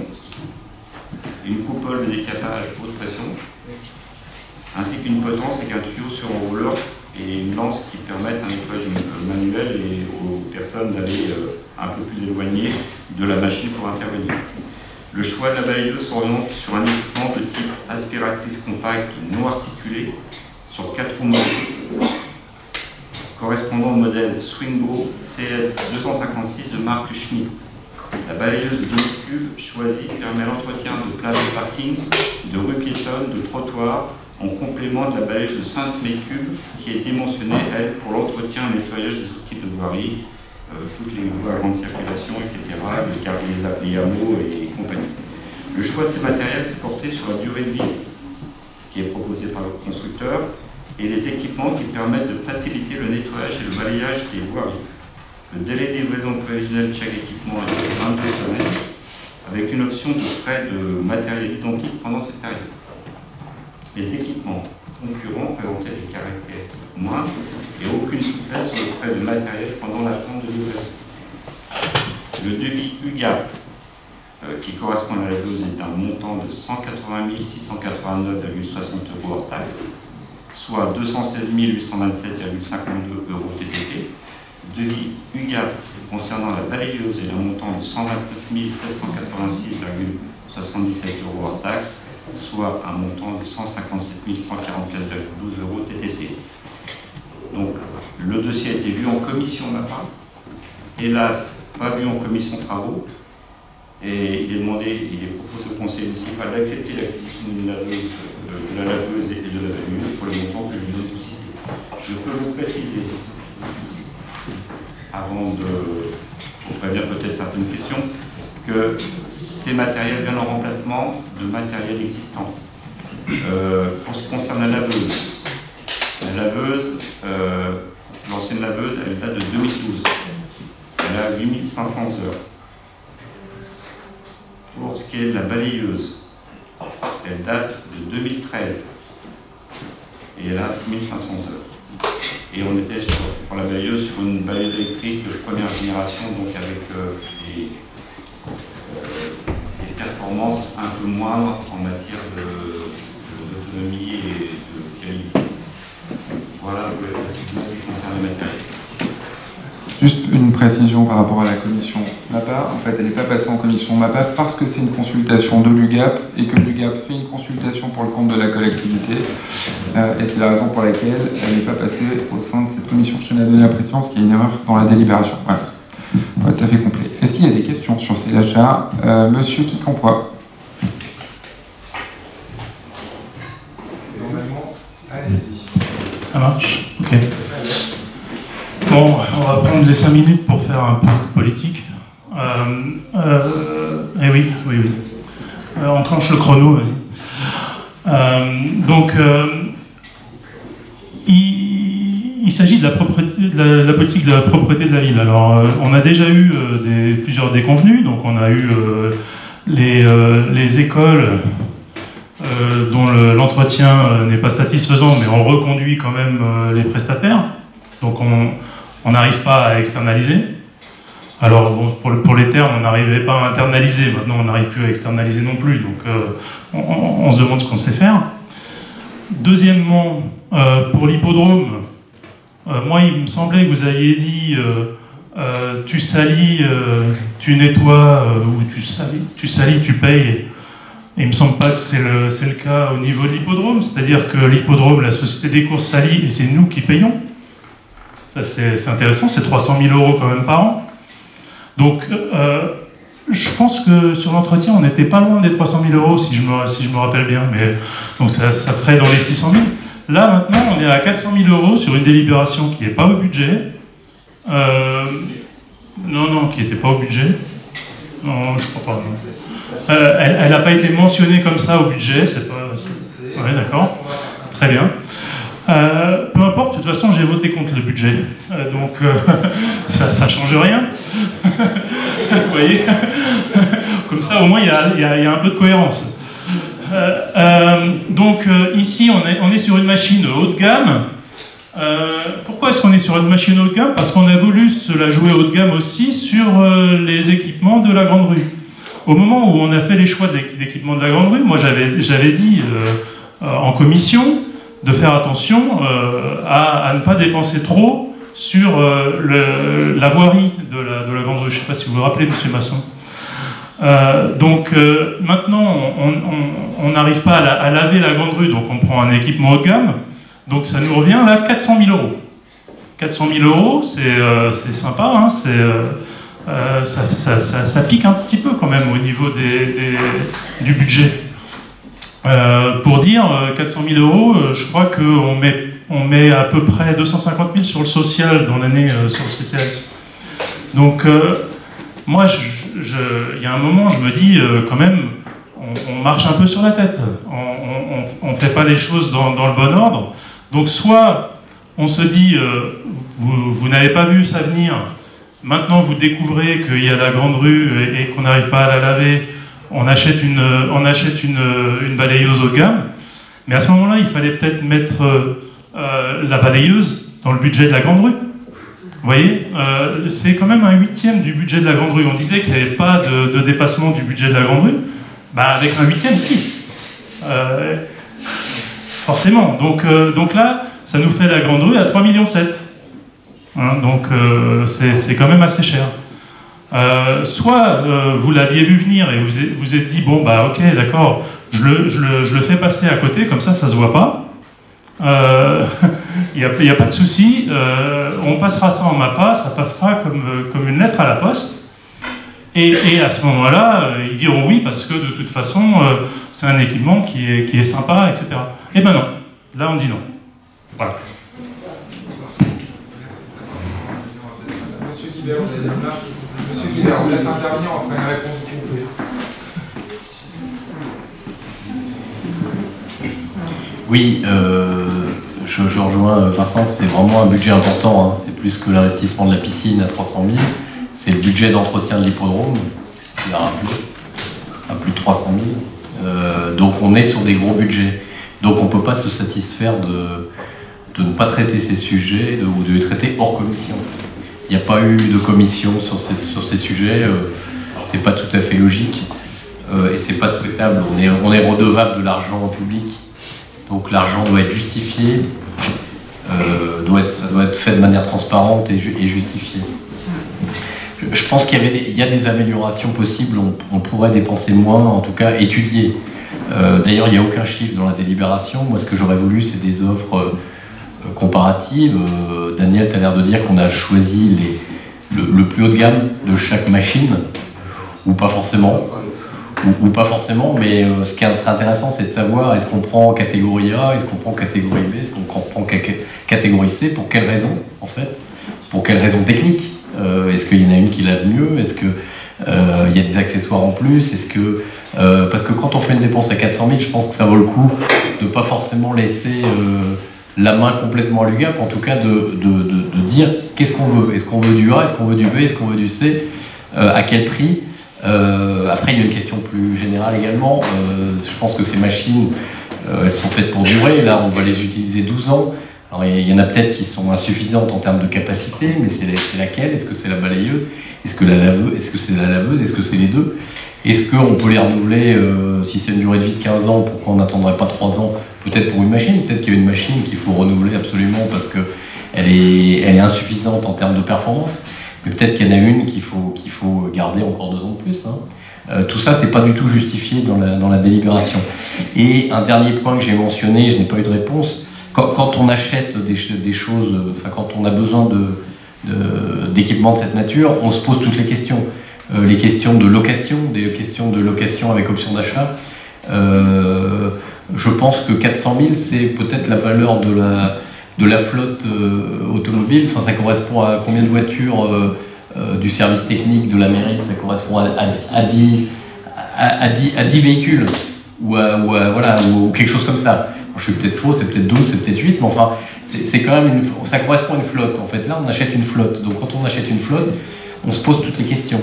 une coupole de décapage haute pression, ainsi qu'une potence avec un tuyau sur un rouleur et une lance qui permettent un nettoyage manuel et aux personnes d'aller un peu plus éloignées de la machine pour intervenir. Le choix de la balayeuse s'oriente sur un équipement de type aspiratrice compacte non articulée sur 4 roues motrices, correspondant au modèle Swingo CS 256 de marque Schmidt. La balayeuse de demi-cuve choisie permet l'entretien de places de parking, de rues piétonnes, de trottoirs, en complément de la balayeuse de 5 mètres cubes qui est dimensionnée, elle, pour l'entretien et le nettoyage des outils de voirie, toutes les voies à grande circulation, etc., les hameaux et compagnie. Le choix de ces matériels s'est porté sur la durée de vie qui est proposée par le constructeur et les équipements qui permettent de faciliter le nettoyage et le balayage des voiries. Le délai de livraison prévisionnel de chaque équipement est de 22 semaines, avec une option de frais de matériel identique pendant cette période. Les équipements concurrents présentaient des caractères moindres et aucune souplesse sur le frais de matériel pendant l'attente de livraison. Le devis UGAP qui correspond à la laveuse est un montant de 180 689,60 € hors taxe, soit 216 827,52 € TTC. Devis UGAP concernant la balayeuse est d'un montant de 129 786,77 € hors taxe, soit un montant de 157 144,12 € TTC. Donc, le dossier a été vu en commission MAPA, hélas, pas vu en commission travaux, et il est proposé au conseil municipal d'accepter l'acquisition de la laveuse et de la balayeuse pour le montant que je viens de citer. Je peux vous préciser, avant pour prévenir peut-être certaines questions, que ces matériels viennent en remplacement de matériel existant. Pour ce qui concerne la laveuse, l'ancienne laveuse, elle date de 2012. Elle a 8500 heures. Pour ce qui est de la balayeuse, elle date de 2013 et elle a 6500 heures. Et on était pour la balayeuse sur une balayeuse électrique de première génération, donc avec des performances un peu moindres en matière d'autonomie et de qualité. Voilà ce qui concerne les matériels. Juste une précision par rapport à la commission MAPA. En fait, elle n'est pas passée en commission MAPA parce que c'est une consultation de l'UGAP et que l'UGAP fait une consultation pour le compte de la collectivité. Et c'est la raison pour laquelle elle n'est pas passée au sein de cette commission. Je tenais à donner la précision, parce qu'il y a une erreur dans la délibération. Voilà. Ouais, tout à fait complet. Est-ce qu'il y a des questions sur ces achats? Monsieur Quincampoix. Normalement, allez-y. Ça marche? Ok. Bon, on va prendre les 5 minutes pour faire un point politique. Eh oui. Enclenche le chrono, vas-y. Il s'agit de la politique de la propreté de la ville. Alors, on a déjà eu plusieurs déconvenus. Donc, on a eu les écoles dont l'entretien n'est pas satisfaisant, mais on reconduit quand même les prestataires. Donc, on n'arrive pas à externaliser. Alors, bon, pour les termes, on n'arrivait pas à internaliser. Maintenant, on n'arrive plus à externaliser non plus. Donc, on se demande ce qu'on sait faire. Deuxièmement, pour l'hippodrome, moi, il me semblait que vous aviez dit tu salis, tu nettoies, ou tu salis, tu payes. Et il me semble pas que c'est le cas au niveau de l'hippodrome. C'est-à-dire que l'hippodrome, la société des courses salit, et c'est nous qui payons. Ça, c'est intéressant, c'est 300 000 € quand même par an. Donc, je pense que sur l'entretien, on n'était pas loin des 300 000 € si je me rappelle bien. Mais, donc, ça ferait dans les 600 000. Là, maintenant, on est à 400 000 € sur une délibération qui n'est pas au budget. Non, qui n'était pas au budget. Non, je crois pas. Non. Elle n'a pas été mentionnée comme ça au budget. C'est pas... Ouais, d'accord. Très bien. Peu importe, de toute façon, j'ai voté contre le budget. Donc, ça ne change rien. Vous voyez. Comme ça, au moins, il y a un peu de cohérence. Donc, ici, on est sur une machine haut de gamme. Pourquoi est-ce qu'on est sur une machine haut de gamme? Parce qu'on a voulu se la jouer haut de gamme aussi sur les équipements de la Grande Rue. Au moment où on a fait les choix d'équipements de la Grande Rue, moi, j'avais dit en commission de faire attention à ne pas dépenser trop sur la voirie de la Grande Rue. Je ne sais pas si vous vous rappelez, monsieur Masson. Donc maintenant, on n'arrive pas à laver la Grande Rue, donc on prend un équipement haut de gamme. Donc ça nous revient à 400 000 €. 400 000 €, c'est sympa, hein, ça pique un petit peu quand même au niveau du budget. Pour dire 400 000 €, je crois qu'on met à peu près 250 000 sur le social dans l'année sur le CCS. Donc moi, il y a un moment, je me dis quand même, on marche un peu sur la tête. On ne fait pas les choses dans le bon ordre. Donc soit on se dit, vous n'avez pas vu ça venir, maintenant vous découvrez qu'il y a la Grande Rue et qu'on n'arrive pas à la laver, on achète une balayeuse haut de gamme. Mais à ce moment-là, il fallait peut-être mettre la balayeuse dans le budget de la Grande Rue. Vous voyez, c'est quand même un 8e du budget de la Grande Rue. On disait qu'il n'y avait pas de dépassement du budget de la Grande Rue. Bah, avec un 8e, si. Forcément. Donc là, ça nous fait la Grande Rue à 3,7 millions. Hein, donc c'est quand même assez cher. Soit vous l'aviez vu venir et vous êtes dit, bon, bah ok, d'accord, je le fais passer à côté, comme ça se voit pas. Il n'y a pas de souci, on passera ça en MAPA, ça passera comme une lettre à la poste. Et à ce moment-là, ils diront oui, parce que de toute façon, c'est un équipement qui est sympa, etc. Eh ben non, là on dit non. Voilà. Monsieur Guibert, on laisse intervenir, on fera une réponse complète. Oui, je rejoins Vincent, c'est vraiment un budget important, hein. C'est plus que l'investissement de la piscine à 300 000, c'est le budget d'entretien de l'hippodrome, qui a rappelé, à plus de 300 000. Donc on est sur des gros budgets. Donc on ne peut pas se satisfaire de ne pas traiter ces sujets ou de les traiter hors commission. Il n'y a pas eu de commission sur ces sujets, c'est pas tout à fait logique et c'est pas souhaitable. On est redevable de l'argent public. Donc l'argent doit être justifié, ça doit être fait de manière transparente et justifié. Je pense qu'il y a des améliorations possibles, on pourrait dépenser moins, en tout cas étudier. D'ailleurs, il n'y a aucun chiffre dans la délibération. Moi, ce que j'aurais voulu, c'est des offres comparatives. Daniel, tu as l'air de dire qu'on a choisi le plus haut de gamme de chaque machine, ou pas forcément. Ou pas forcément, mais ce qui serait intéressant, c'est de savoir est-ce qu'on prend catégorie A, est-ce qu'on prend catégorie B, est-ce qu'on prend catégorie C, pour quelles raisons, en fait, pour quelles raisons techniques. Est-ce qu'il y en a une qui lave mieux, est-ce qu'il y a des accessoires en plus, est-ce que... parce que quand on fait une dépense à 400 000, je pense que ça vaut le coup de ne pas forcément laisser la main complètement à l'UGAP, en tout cas de dire qu'est-ce qu'on veut. Est-ce qu'on veut du A, est-ce qu'on veut du B, est-ce qu'on veut du C, à quel prix. Après, il y a une question plus générale également. Je pense que ces machines, elles sont faites pour durer. Là, on va les utiliser 12 ans. Alors, il y en a peut-être qui sont insuffisantes en termes de capacité, mais c'est laquelle? Est-ce que c'est la balayeuse? Est-ce que c'est la laveuse? Est-ce que c'est les deux? Est-ce qu'on peut les renouveler si c'est une durée de vie de 15 ans? Pourquoi on n'attendrait pas 3 ans? Peut-être pour une machine. Peut-être qu'il y a une machine qu'il faut renouveler absolument parce qu'elle est insuffisante en termes de performance. Mais peut-être qu'il y en a une qu'il faut garder encore 2 ans de plus. Hein. Tout ça, c'est pas du tout justifié dans la délibération. Et un dernier point que j'ai mentionné, je n'ai pas eu de réponse, quand on achète des choses, quand on a besoin d'équipements de cette nature, on se pose toutes les questions. Les questions de location, des questions de location avec option d'achat. Je pense que 400 000, c'est peut-être la valeur de la flotte automobile. Enfin, ça correspond à combien de voitures du service technique de la mairie? Ça correspond à 10 véhicules ou quelque chose comme ça. Je suis peut-être faux, c'est peut-être 12, c'est peut-être 8, mais enfin, c'est quand même ça correspond à une flotte. En fait, là, on achète une flotte. Donc, quand on achète une flotte, on se pose toutes les questions.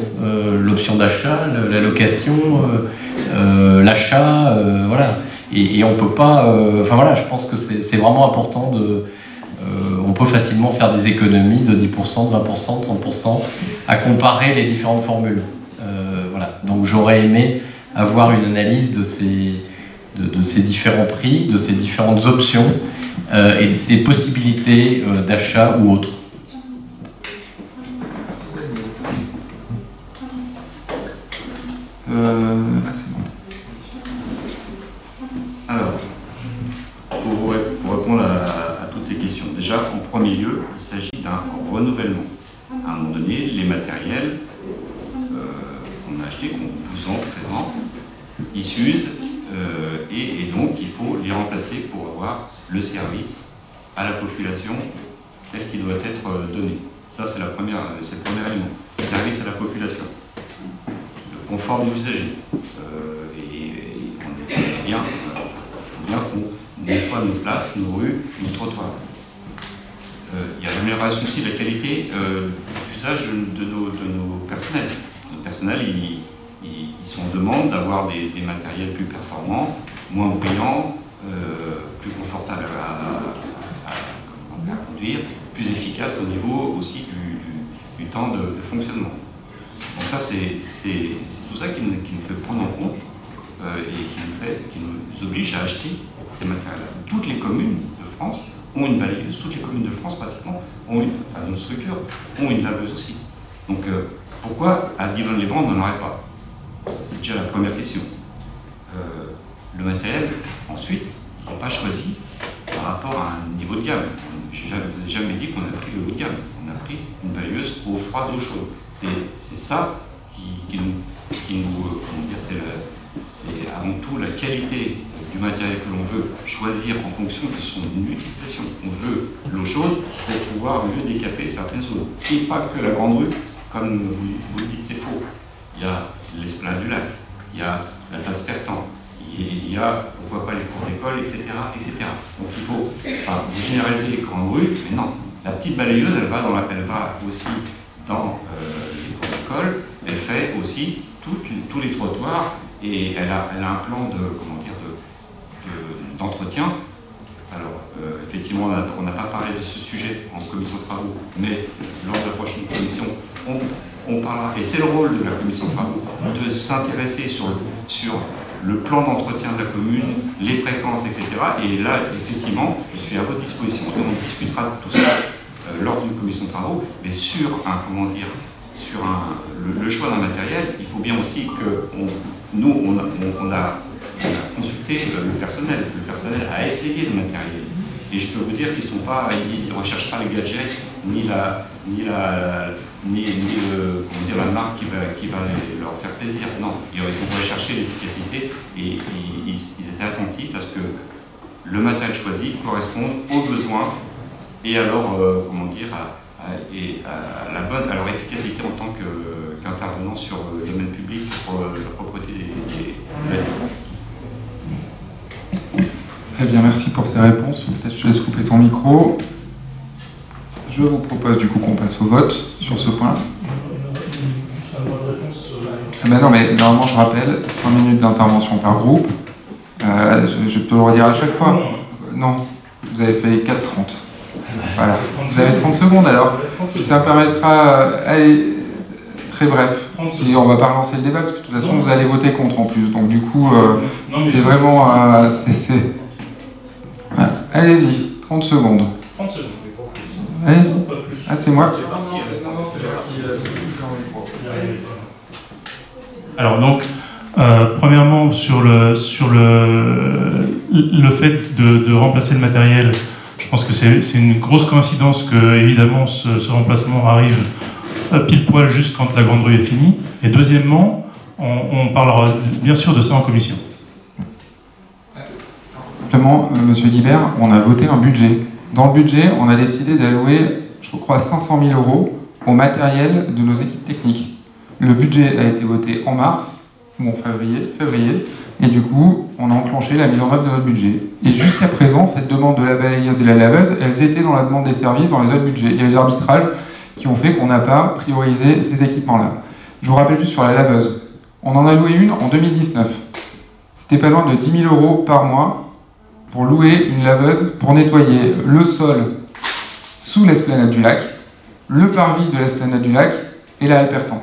L'option d'achat, la location, l'achat, voilà. Et on peut pas... Enfin voilà, je pense que c'est vraiment important on peut facilement faire des économies de 10%, de 20%, de 30% à comparer les différentes formules. Voilà. Donc j'aurais aimé avoir une analyse de ces différents prix, de ces différentes options et de ces possibilités d'achat ou autres. Alors, pour répondre à toutes ces questions, déjà, en premier lieu, il s'agit d'un renouvellement. À un moment donné, les matériels qu'on a achetés, qu'on 12 ans, 13 ans, ils s'usent et donc il faut les remplacer pour avoir le service à la population tel qu'il doit être donné. Ça, c'est le premier élément. Le service à la population. Le confort des usagers. Et on est bien, qu'on nettoie nos places, nos rues, nos trottoirs. Il y a l'amélioration aussi de la qualité d'usage de nos personnels. Nos personnels, ils sont en demande d'avoir des matériels plus performants, moins bruyants, plus confortables à conduire, plus efficace au niveau aussi du temps de fonctionnement. Donc ça, c'est tout ça qui nous fait prendre en compte et qui nous oblige à acheter ces matériels-là. Toutes les communes de France ont une balayeuse, toutes les communes de France pratiquement ont une structure, ont une laveuse aussi. Donc pourquoi à Divonne-les-Bains on n'en aurait pas? C'est déjà la première question. Le matériel, ensuite, ils n'ont pas choisi par rapport à un niveau de gamme. Je ne vous ai jamais dit qu'on a pris le haut de gamme. On a pris une balayeuse eau froide, eau chaude. C'est ça qui nous comment dire, c'est avant tout la qualité du matériel que l'on veut choisir en fonction de son utilisation. On veut l'eau chaude pour pouvoir mieux décaper certaines eaux. Et pas que la grande rue, comme vous le dites, c'est faux. Il y a l'esplanade du lac, il y a la place Pertan, il y a, pourquoi pas, les cours d'école, etc., etc. Donc il faut vous généraliser les grandes rues, mais non. La petite balayeuse, elle va aussi dans les cours d'école, elle fait aussi tous les trottoirs, et elle a un plan d'entretien. Alors, effectivement, on n'a pas parlé de ce sujet en commission de travaux, mais lors de la prochaine commission, on parlera, et c'est le rôle de la commission de travaux, de s'intéresser sur le plan d'entretien de la commune, les fréquences, etc. Et là, effectivement, je suis à votre disposition et on discutera de tout ça lors d'une commission de travaux, mais sur le choix d'un matériel, il faut bien aussi que on a consulté le personnel. Le personnel a essayé le matériel. Et je peux vous dire qu'ils ne recherchent pas les gadgets, ni la marque qui va leur faire plaisir. Non, ils vont rechercher l'efficacité et ils étaient attentifs à ce que le matériel choisi corresponde aux besoins et alors, à leur efficacité en tant qu'intervenant sur le domaine public pour la propreté des bâtiments. Très bien, merci pour ces réponses. Peut-être je te laisse couper ton micro. Je vous propose du coup qu'on passe au vote sur ce point. Non, mais normalement je rappelle, 5 minutes d'intervention par groupe. Je peux le redire à chaque fois. Non, vous avez fait 4,30. Voilà. Vous avez 30 secondes alors. Ça me permettra, allez, très bref. Et on va pas relancer le débat parce que de toute façon vous allez voter contre en plus. Donc du coup, c'est vraiment... Voilà. Allez-y, 30 secondes. 30 secondes. Allez-y. Ah, c'est moi. Alors donc, premièrement, sur le fait de remplacer le matériel, je pense que c'est une grosse coïncidence que, évidemment, ce remplacement arrive pile poil juste quand la grande rue est finie. Et deuxièmement, on parlera bien sûr de ça en commission. Simplement, Monsieur Guibert, on a voté un budget. Dans le budget, on a décidé d'allouer, je crois, 500 000 € au matériel de nos équipes techniques. Le budget a été voté en mars, ou en février, et du coup, on a enclenché la mise en œuvre de notre budget. Et jusqu'à présent, cette demande de la balayeuse et la laveuse, elles étaient dans la demande des services, dans les autres budgets. Il y a les arbitrages qui ont fait qu'on n'a pas priorisé ces équipements-là. Je vous rappelle juste sur la laveuse. On en a loué une en 2019. C'était pas loin de 10 000 € par mois pour louer une laveuse pour nettoyer le sol sous l'esplanade du lac, le parvis de l'esplanade du lac et la halle Pertan.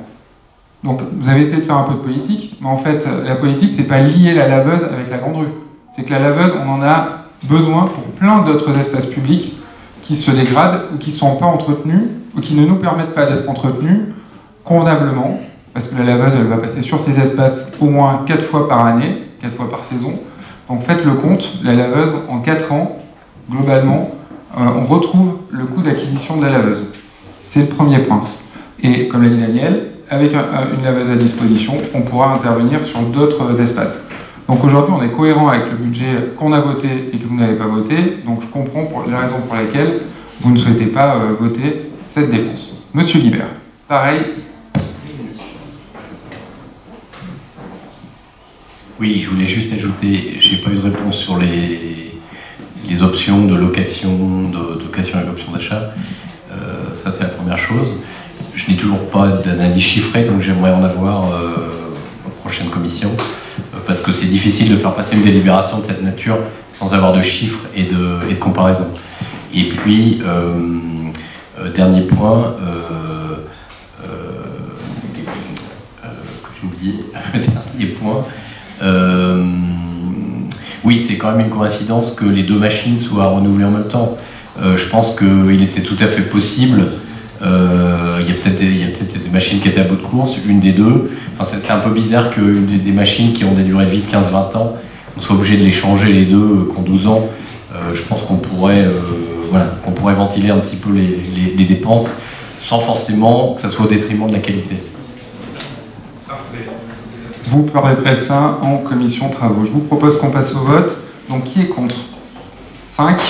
Donc vous avez essayé de faire un peu de politique, mais en fait la politique c'est pas lier la laveuse avec la grande rue. C'est que la laveuse on en a besoin pour plein d'autres espaces publics qui se dégradent ou qui ne sont pas entretenus ou qui ne nous permettent pas d'être entretenus convenablement, parce que la laveuse elle va passer sur ces espaces au moins 4 fois par année, 4 fois par saison. Donc faites le compte, la laveuse, en 4 ans, globalement, on retrouve le coût d'acquisition de la laveuse. C'est le premier point. Et comme l'a dit Daniel, avec une laveuse à disposition, on pourra intervenir sur d'autres espaces. Donc aujourd'hui, on est cohérent avec le budget qu'on a voté et que vous n'avez pas voté. Donc je comprends la raison pour laquelle vous ne souhaitez pas voter cette dépense. Monsieur Guibert, pareil. Oui, je voulais juste ajouter, j'ai pas eu de réponse sur les options de location et options d'achat. Ça, c'est la première chose. Je n'ai toujours pas d'analyse chiffrée, donc j'aimerais en avoir aux prochaines commissions, parce que c'est difficile de faire passer une délibération de cette nature sans avoir de chiffres et de comparaison. Et puis, Dernier point, que j'ai oublié, dernier point. Oui, c'est quand même une coïncidence que les deux machines soient renouvelées en même temps. Je pense qu'il était tout à fait possible. Il y a peut-être des machines qui étaient à bout de course, une des deux. Enfin, c'est un peu bizarre qu'une des machines qui ont des durées de vie de 15-20 ans, on soit obligé de les changer les deux, qu'en 12 ans. Je pense qu'on pourrait, qu'on pourrait ventiler un petit peu les dépenses sans forcément que ça soit au détriment de la qualité. Vous permettrez ça en commission travaux. Je vous propose qu'on passe au vote. Donc qui est contre? 5.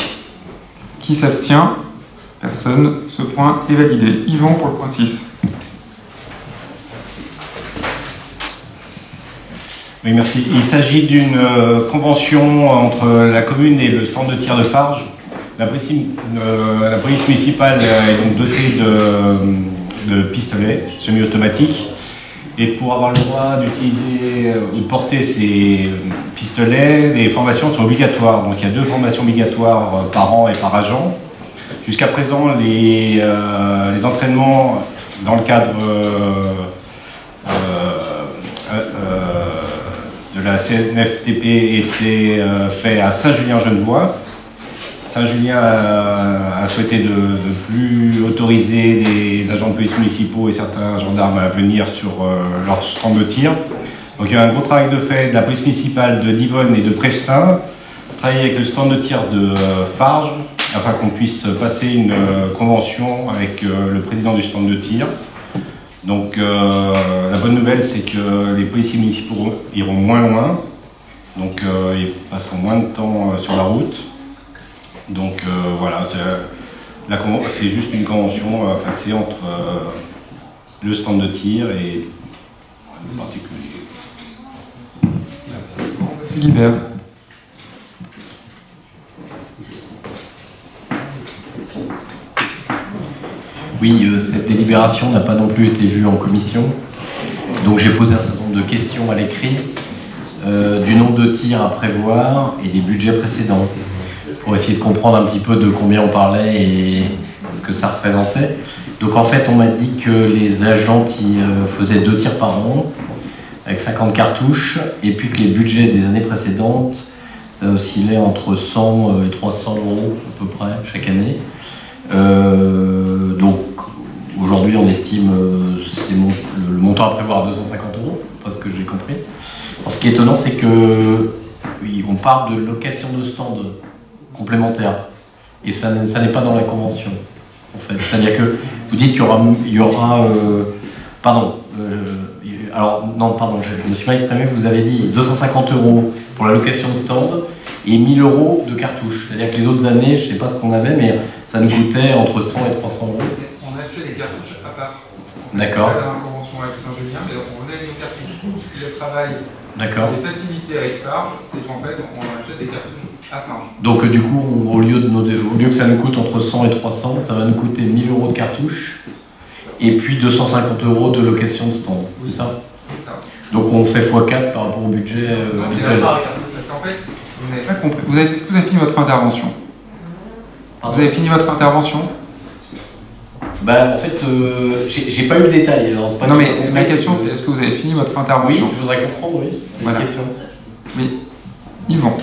Qui s'abstient? Personne. Ce point est validé. Yvan pour le point 6. Oui, merci. Il s'agit d'une convention entre la commune et le stand de tir de Farges. La police municipale est donc dotée de pistolets semi-automatiques. Et pour avoir le droit d'utiliser ou de porter ces pistolets, les formations sont obligatoires. Donc il y a 2 formations obligatoires par an et par agent. Jusqu'à présent, les entraînements dans le cadre de la CNFTP étaient faits à Saint-Julien-Genevois. Saint-Julien a souhaité de plus autoriser les agents de police municipaux et certains gendarmes à venir sur leur stand de tir. Donc il y a un gros travail de fait de la police municipale de Divonne et de Prefsaint, travailler avec le stand de tir de Farges, afin qu'on puisse passer une convention avec le président du stand de tir. Donc la bonne nouvelle, c'est que les policiers municipaux iront moins loin, donc ils passeront moins de temps sur la route. Donc voilà, c'est juste une convention à passer entre le stand de tir et le particulier. Merci. Philibert. Oui, cette délibération n'a pas non plus été vue en commission. Donc j'ai posé un certain nombre de questions à l'écrit, du nombre de tirs à prévoir et des budgets précédents, pour essayer de comprendre un petit peu de combien on parlait et ce que ça représentait. Donc en fait, on m'a dit que les agents faisaient 2 tirs par an, avec 50 cartouches, et puis que les budgets des années précédentes oscillaient entre 100 et 300 euros à peu près chaque année. Donc aujourd'hui, on estime le montant à prévoir à 250 euros, pas ce que j'ai compris. Alors, ce qui est étonnant, c'est que oui, on parle de location de stand complémentaire, et ça n'est pas dans la convention, en fait. C'est-à-dire que vous dites qu'il y aura pardon, alors non, pardon, je me suis mal exprimé, vous avez dit 250 euros pour la location de stand et 1000 euros de cartouches. C'est-à-dire que les autres années, je ne sais pas ce qu'on avait, mais ça nous coûtait entre 100 et 300 euros. On achetait des cartouches à part. D'accord. On avait une convention avec Saint-Julien, mais on venait avec nos cartouches. Le travail, les facilités avec Farges, c'est qu'en fait, on achète des cartouches à Farges. Donc du coup, au lieu que ça nous coûte entre 100 et 300, ça va nous coûter 1000 euros de cartouches et puis 250 euros de location de stand. Oui. C'est ça? C'est ça. Donc on fait x4 par rapport au budget habituel. Parce qu'en fait, vous n'avez pas compris. Est-ce que vous avez fini votre intervention? Pardon. Vous avez fini votre intervention? Bah, en fait, j'ai pas eu le détail. Alors, pas non, mais ma question, c'est est-ce que vous avez fini votre intervention? Oui, je voudrais comprendre, oui. Voilà. Question. Oui. Yvan.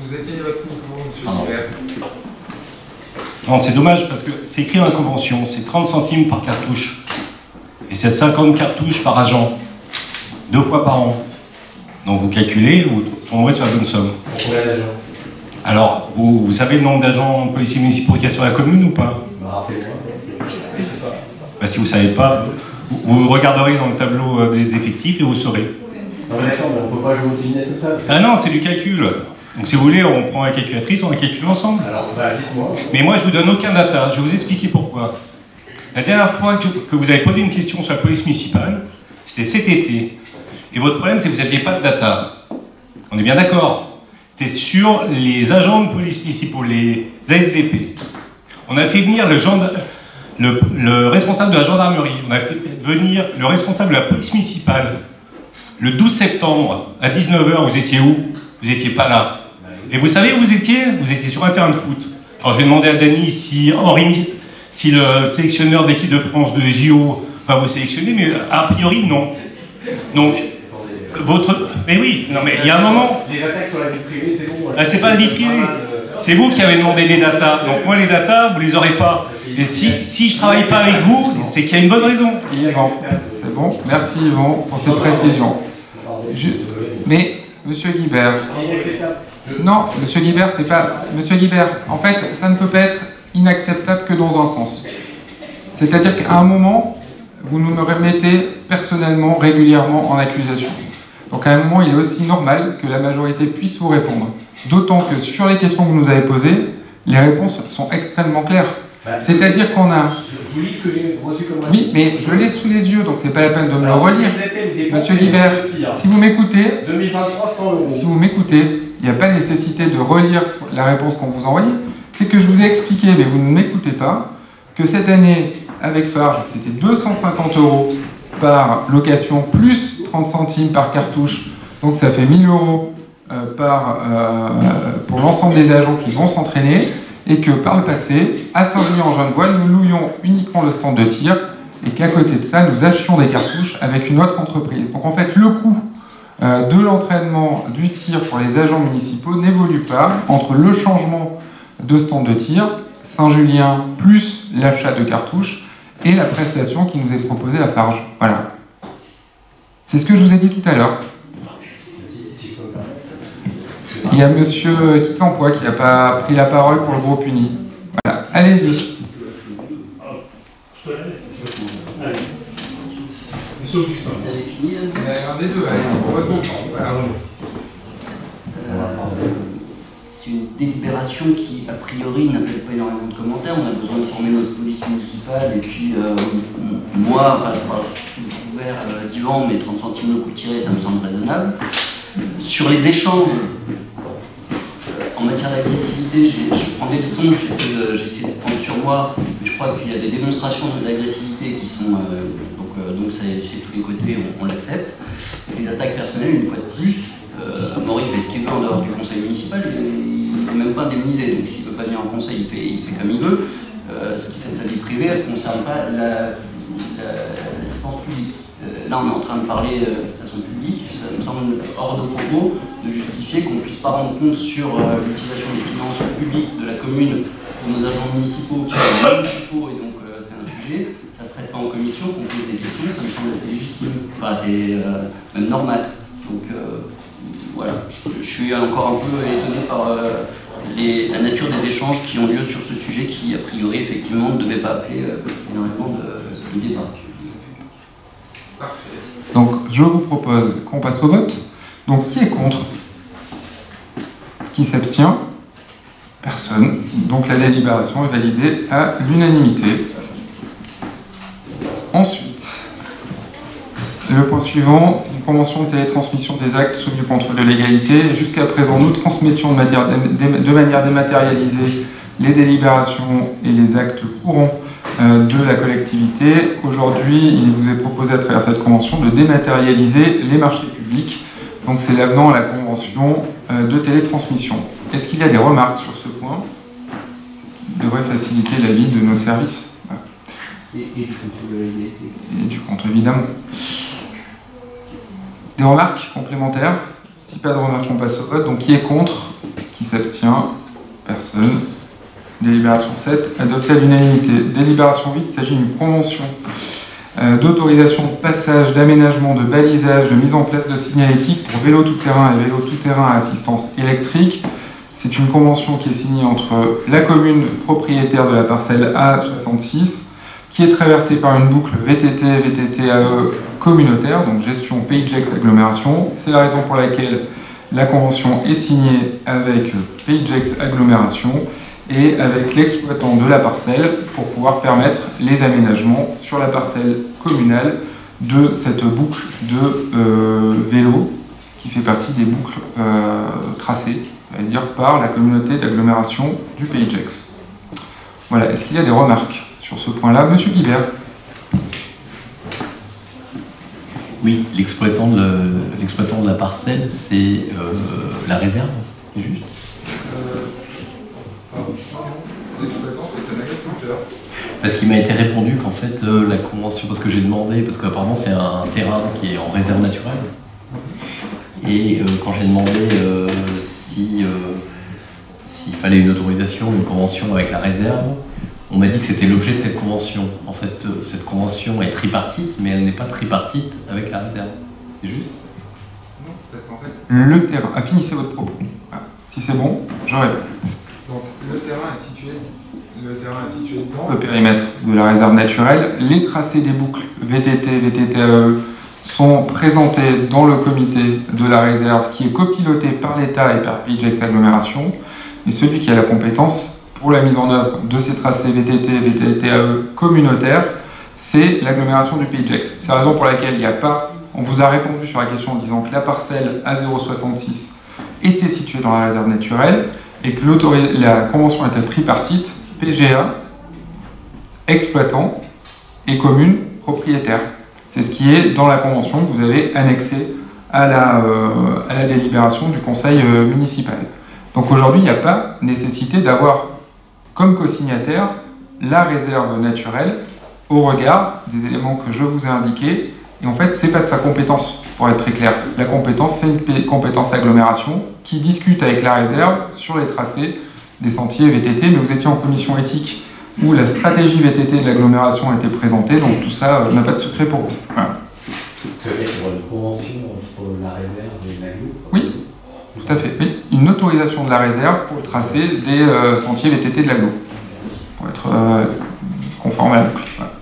Vous éteignez votre micro, monsieur Hubert. Non, c'est dommage parce que c'est écrit dans la convention, c'est 30 centimes par cartouche. Et c'est 50 cartouches par agent, 2 fois par an. Donc vous calculez, vous tomberez sur la bonne somme. Pour combien d'agents? Alors, vous savez le nombre d'agents policiers municipaux qu'il y a sur la commune ou pas? Rappelez-moi. Bah, si vous ne savez pas, vous regarderez dans le tableau des effectifs et vous saurez. Non mais attends, on ne peut pas jouer au dîner tout ça. Ah non, c'est du calcul. Donc si vous voulez, on prend la calculatrice, on la calcule ensemble. Alors, bah, dites-moi. Mais moi, je vous donne aucun data. Je vais vous expliquer pourquoi. La dernière fois que vous avez posé une question sur la police municipale, c'était cet été. Et votre problème, c'est que vous n'aviez pas de data. On est bien d'accord? C'était sur les agents de police municipaux, les ASVP. On a fait venir le responsable de la gendarmerie. On a fait venir le responsable de la police municipale. Le 12 septembre, à 19h, vous étiez où? Vous n'étiez pas là. Et vous savez où vous étiez? Vous étiez sur un terrain de foot. Alors je vais demander à Dany si le sélectionneur de l'équipe de France de JO va vous sélectionner, mais a priori non. Donc, mais oui, non mais il y a un moment... Les attaques sur la vie privée, c'est bon. C'est pas la vie privée. C'est vous qui avez demandé les datas. Donc moi les datas, vous les aurez pas. Et si je travaille pas avec vous, c'est qu'il y a une bonne raison. Yvan, c'est bon. Merci Yvan pour cette précision. Mais, Monsieur Guibert... Non, Monsieur Guibert, c'est pas... Monsieur Guibert, en fait, ça ne peut pas être inacceptable que dans un sens. C'est-à-dire qu'à un moment, vous nous me remettez personnellement, régulièrement en accusation. Donc à un moment, il est aussi normal que la majorité puisse vous répondre. D'autant que sur les questions que vous nous avez posées, les réponses sont extrêmement claires. C'est-à-dire qu'on a... Je vous lis ce que j'ai reçu comme réponse. Oui, mais je l'ai sous les yeux, donc c'est pas la peine de me le relire. Monsieur Guibert, si vous m'écoutez... 2023, 100 €. Si vous m'écoutez, il n'y a pas nécessité de relire la réponse qu'on vous envoie. C'est que je vous ai expliqué, mais vous ne m'écoutez pas, que cette année, avec Farge, c'était 250 € par location, plus 30 centimes par cartouche. Donc ça fait 1000 € pour l'ensemble des agents qui vont s'entraîner. Et que par le passé, à Saint-Julien-en-Genevois, nous louions uniquement le stand de tir et qu'à côté de ça, nous achetions des cartouches avec une autre entreprise. Donc en fait, le coût de l'entraînement du tir pour les agents municipaux n'évolue pas entre le changement de stand de tir, Saint-Julien plus l'achat de cartouches et la prestation qui nous est proposée à Farge. Voilà. C'est ce que je vous ai dit tout à l'heure. Il y a Monsieur Quincampoix qui n'a pas pris la parole pour le groupe uni. Voilà, allez-y. Monsieur Augustin. Un des deux, allez, pour votre groupe. C'est une délibération qui, a priori, n'appelle pas énormément de commentaires. On a besoin de former notre police municipale. Et puis, moi, enfin, je parle sous le couvert d'Yvan, mais 30 centimes le coup tiré, ça me semble raisonnable. Sur les échanges, en matière d'agressivité, je prends des leçons, j'essaie de prendre sur moi, mais je crois qu'il y a des démonstrations d'agressivité qui sont... donc c'est tous les côtés, on l'accepte. Les attaques personnelles, une fois de plus, Maurice fait ce qu'il veut en dehors du conseil municipal, il n'est même pas indemnisé, donc s'il ne peut pas venir en conseil, il fait comme il veut. Ce qui fait de sa vie privée, elle ne concerne pas l'assistance publique. Là, on est en train de parler de façon publique, ça me semble hors de propos de justifier qu'on ne puisse pas rendre compte sur l'utilisation des finances publiques de la commune pour nos agents municipaux qui sont municipaux, et donc c'est un sujet, ça ne se traite pas en commission, qu'on pose des questions, ça me semble assez légitime, enfin c'est même normal. Donc voilà, je suis encore un peu étonné par la nature des échanges qui ont lieu sur ce sujet qui, a priori, effectivement, ne devait pas appeler énormément de débat. Donc, je vous propose qu'on passe au vote. Donc, qui est contre? Qui s'abstient? Personne. Donc, la délibération est validée à l'unanimité. Ensuite, le point suivant, c'est une convention de télétransmission des actes soumis au contrôle de légalité. Jusqu'à présent, nous transmettions de manière dématérialisée les délibérations et les actes courants de la collectivité. Aujourd'hui, il vous est proposé à travers cette convention de dématérialiser les marchés publics. Donc c'est l'avenant à la convention de télétransmission. Est-ce qu'il y a des remarques sur ce point qui devrait faciliter la vie de nos services? Et du contrôle de légalité. Et du contrôle, évidemment. Des remarques complémentaires? Si pas de remarques, on passe au vote. Donc qui est contre? Qui s'abstient? Personne. Délibération 7, adoptée à l'unanimité. Délibération 8, il s'agit d'une convention d'autorisation de passage, d'aménagement, de balisage, de mise en place de signalétique pour vélo tout-terrain et vélo tout-terrain à assistance électrique. C'est une convention qui est signée entre la commune propriétaire de la parcelle A66, qui est traversée par une boucle VTT-VTT-AE communautaire, donc gestion PayJex agglomération. C'est la raison pour laquelle la convention est signée avec PayJex agglomération et avec l'exploitant de la parcelle pour pouvoir permettre les aménagements sur la parcelle communale de cette boucle de vélo qui fait partie des boucles tracées, c'est-à-dire par la communauté d'agglomération du PayJex. Voilà, est-ce qu'il y a des remarques sur ce point-là? Monsieur Guibert. Oui, l'exploitant de la parcelle, c'est la réserve, c'est juste. L'exploitant, c'est un agriculteur. Parce qu'il m'a été répondu qu'en fait, la convention, parce que j'ai demandé, parce qu'apparemment c'est un terrain qui est en réserve naturelle, et quand j'ai demandé s'il fallait une autorisation, une convention avec la réserve, on m'a dit que c'était l'objet de cette convention. En fait, cette convention est tripartite, mais elle n'est pas tripartite avec la réserve. C'est juste? Non, parce qu'en fait, le terrain, finissez votre propos. Voilà. Si c'est bon, je réponds. Donc, le terrain est situé dans le périmètre de la réserve naturelle. Les tracés des boucles VTT, VTTAE sont présentés dans le comité de la réserve qui est copiloté par l'État et par PIJEX Agglomération. Et celui qui a la compétence pour la mise en œuvre de ces tracés VTT, VTTAE communautaires, c'est l'agglomération du PIJEX. C'est la raison pour laquelle il n'y a pas... On vous a répondu sur la question en disant que la parcelle A066 était située dans la réserve naturelle et que la convention était tripartite, PGA, exploitant et commune propriétaire. C'est ce qui est dans la convention que vous avez annexée à la délibération du conseil municipal. Donc aujourd'hui, il n'y a pas nécessité d'avoir comme co-signataire la réserve naturelle au regard des éléments que je vous ai indiqués. Et en fait, ce n'est pas de sa compétence, pour être très clair. La compétence, c'est une compétence agglomération qui discute avec la réserve sur les tracés des sentiers VTT. Mais vous étiez en commission éthique où la stratégie VTT de l'agglomération a été présentée, donc tout ça n'a pas de secret pour vous. Voilà. Ça veut dire qu'il y aura une convention entre la réserve et l'agglo? Oui, tout à fait. Oui. Une autorisation de la réserve pour le tracé des sentiers VTT de l'agglo, pour être conforme à la boucle. Voilà.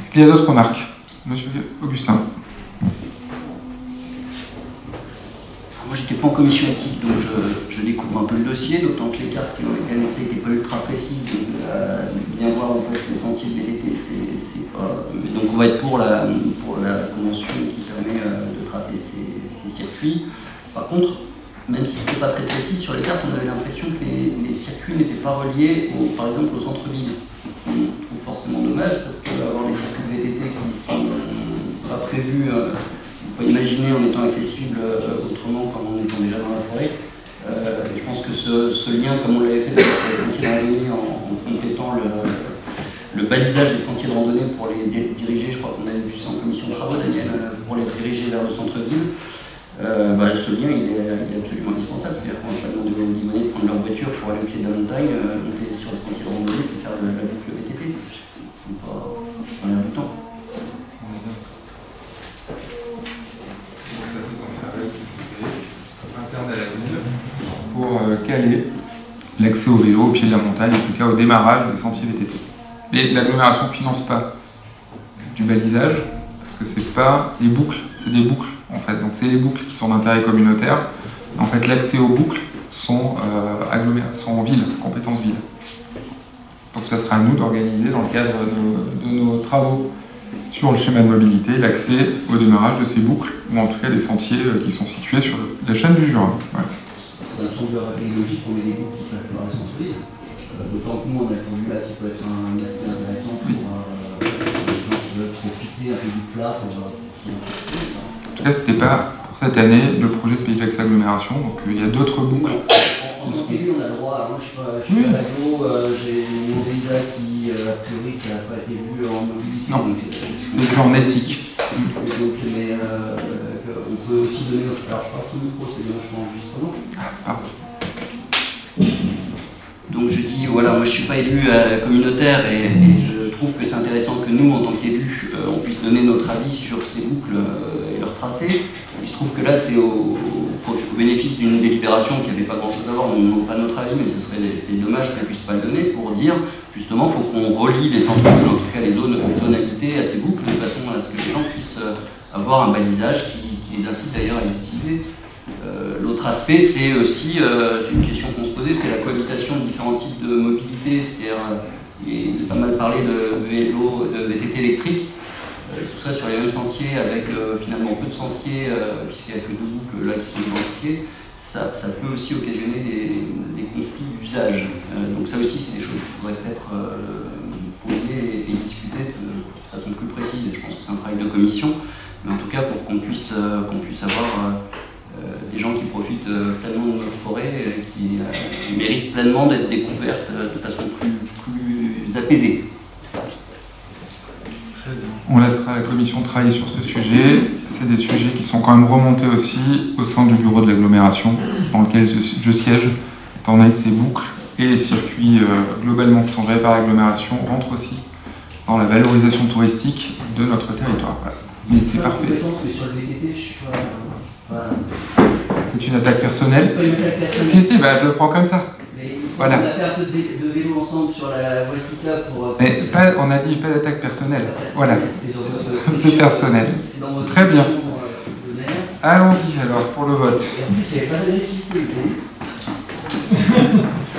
Est-ce qu'il y a d'autres remarques? Monsieur Augustin. Moi, j'étais pas en commission éthique, donc je découvre un peu le dossier, d'autant que les cartes qui ont été annexées n'étaient pas ultra précises. Donc, bien voir en fait ces sentiers de VTT, c'est pas. Donc, on va être pour la convention qui permet de tracer ces circuits. Par contre, même si c'est pas très précis, sur les cartes, on avait l'impression que les circuits n'étaient pas reliés, par exemple, au centre-ville. On trouve forcément dommage parce qu'avoir des circuits de VTT qui ne sont pas prévus, on peut imaginer en étant accessibles autrement qu'en étant déjà dans la forêt. Je pense que ce lien, comme on l'avait fait avec les sentiers de randonnée en complétant le balisage des sentiers de randonnée pour les diriger, je crois qu'on avait vu ça en commission de travaux, Daniel, pour les diriger vers le centre-ville. Ce lien il est absolument indispensable. C'est-à-dire qu'on va pas demander aux Libanais de prendre leur voiture pour aller au pied de la montagne, monter sur les sentiers de randonnée et faire la boucle VTT. C'est pas l'air du temps. Interne à la ville pour caler l'accès au vélo au pied de la montagne, en tout cas au démarrage des sentiers VTT. Mais l'agglomération ne finance pas du balisage parce que c'est pas des boucles, c'est des boucles en fait. Donc c'est les boucles qui sont d'intérêt communautaire. En fait, l'accès aux boucles sont en ville, compétence ville. Donc ça sera à nous d'organiser dans le cadre de nos travaux sur le schéma de mobilité l'accès au démarrage de ces boucles, ou en tout cas des sentiers qui sont situés sur la chaîne du Jura. Voilà. Ça me semblerait logique qu'on ait des boucles qui passent par le centre-ville. D'autant que nous, on a vu là qui peut être un aspect intéressant pour les gens qui veulent profiter un peu du plat pour En tout cas, c'était pas pour cette année le projet de PIJEX Agglomération, donc il y a d'autres boucles. En tant qu'élu, on a le droit. Moi, je suis à l'aglo, j'ai mon Delta qui, a priori, qui n'a pas été vu en mobilité. Non, mais en éthique. Donc, on peut aussi donner notre. Alors, je passe au micro, c'est vachement enregistrement. Donc, je dis, voilà, moi, je ne suis pas élu communautaire et je trouve que c'est intéressant que nous, en tant qu'élus, on puisse donner notre avis sur ces boucles et leur tracé. Il se trouve que là, c'est au bénéfice d'une délibération qui n'avait pas grand-chose à voir, on n'a pas notre avis, mais ce serait dommage qu'on ne puisse pas le donner pour dire, justement, il faut qu'on relie les centres-villes, en tout cas les zones habitées à ces boucles, de façon à ce que les gens puissent avoir un balisage qui les incite d'ailleurs à les utiliser. L'autre aspect, c'est aussi, c'est une question qu'on se posait, c'est la cohabitation de différents types de mobilité, c'est-à-dire, il est pas mal parlé de vélo, de VTT électrique. Tout ça sur les mêmes sentiers avec finalement peu de sentiers, puisqu'il n'y a que 2 boucles là qui sont identifiées, ça peut aussi occasionner des conflits d'usage. Donc ça aussi c'est des choses qui pourraient être posées et discutées de façon plus précise, et je pense que c'est un travail de commission, mais en tout cas pour qu'on puisse avoir des gens qui profitent pleinement de notre forêt, qui méritent pleinement d'être découvertes de façon plus plus apaisé. On laissera la commission travailler sur ce sujet. C'est des sujets qui sont quand même remontés aussi au sein du bureau de l'agglomération, dans lequel je siège, étant donné que ces boucles et les circuits globalement qui sont gérés par l'agglomération rentrent aussi dans la valorisation touristique de notre territoire. Voilà. Mais c'est parfait. Sur le VTT, je suis pas... C'est une attaque personnelle. C'est pas une attaque personnelle. Si, bah, je le prends comme ça. Mais voilà. On a fait un peu de vélo ensemble sur la voie cyclable pour... Mais pas, on a dit pas d'attaque personnelle. Voilà. C'est personnel. Très bien. Allons-y alors pour le vote. Et en plus, il n'y avait pas d'agressivité.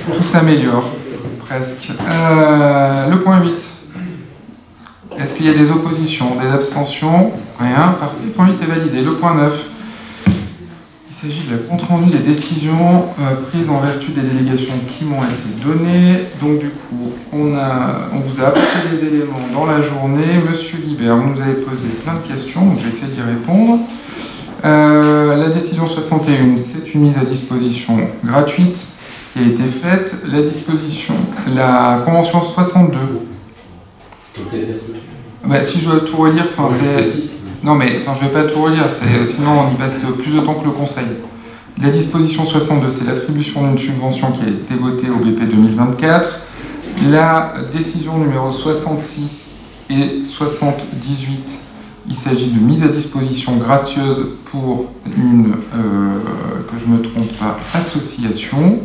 Tout s'améliore, presque. Le point 8. Est-ce qu'il y a des oppositions, des abstentions? Rien. Parfait. Le point 8 est validé. Le point 9. Il s'agit de la compte-rendu des décisions prises en vertu des délégations qui m'ont été données. Donc du coup, on vous a apporté des éléments dans la journée. Monsieur Guibert, vous nous avez posé plein de questions, donc je vais essayer d'y répondre. La décision 61, c'est une mise à disposition gratuite qui a été faite. La convention 62. Bah, si je dois tout relire, c'est... Non mais je ne vais pas tout relire, sinon on y passe plus de temps que le Conseil. La disposition 62, c'est l'attribution d'une subvention qui a été votée au BP 2024. La décision numéro 66 et 78, il s'agit de mise à disposition gracieuse pour une, que je ne me trompe pas, association.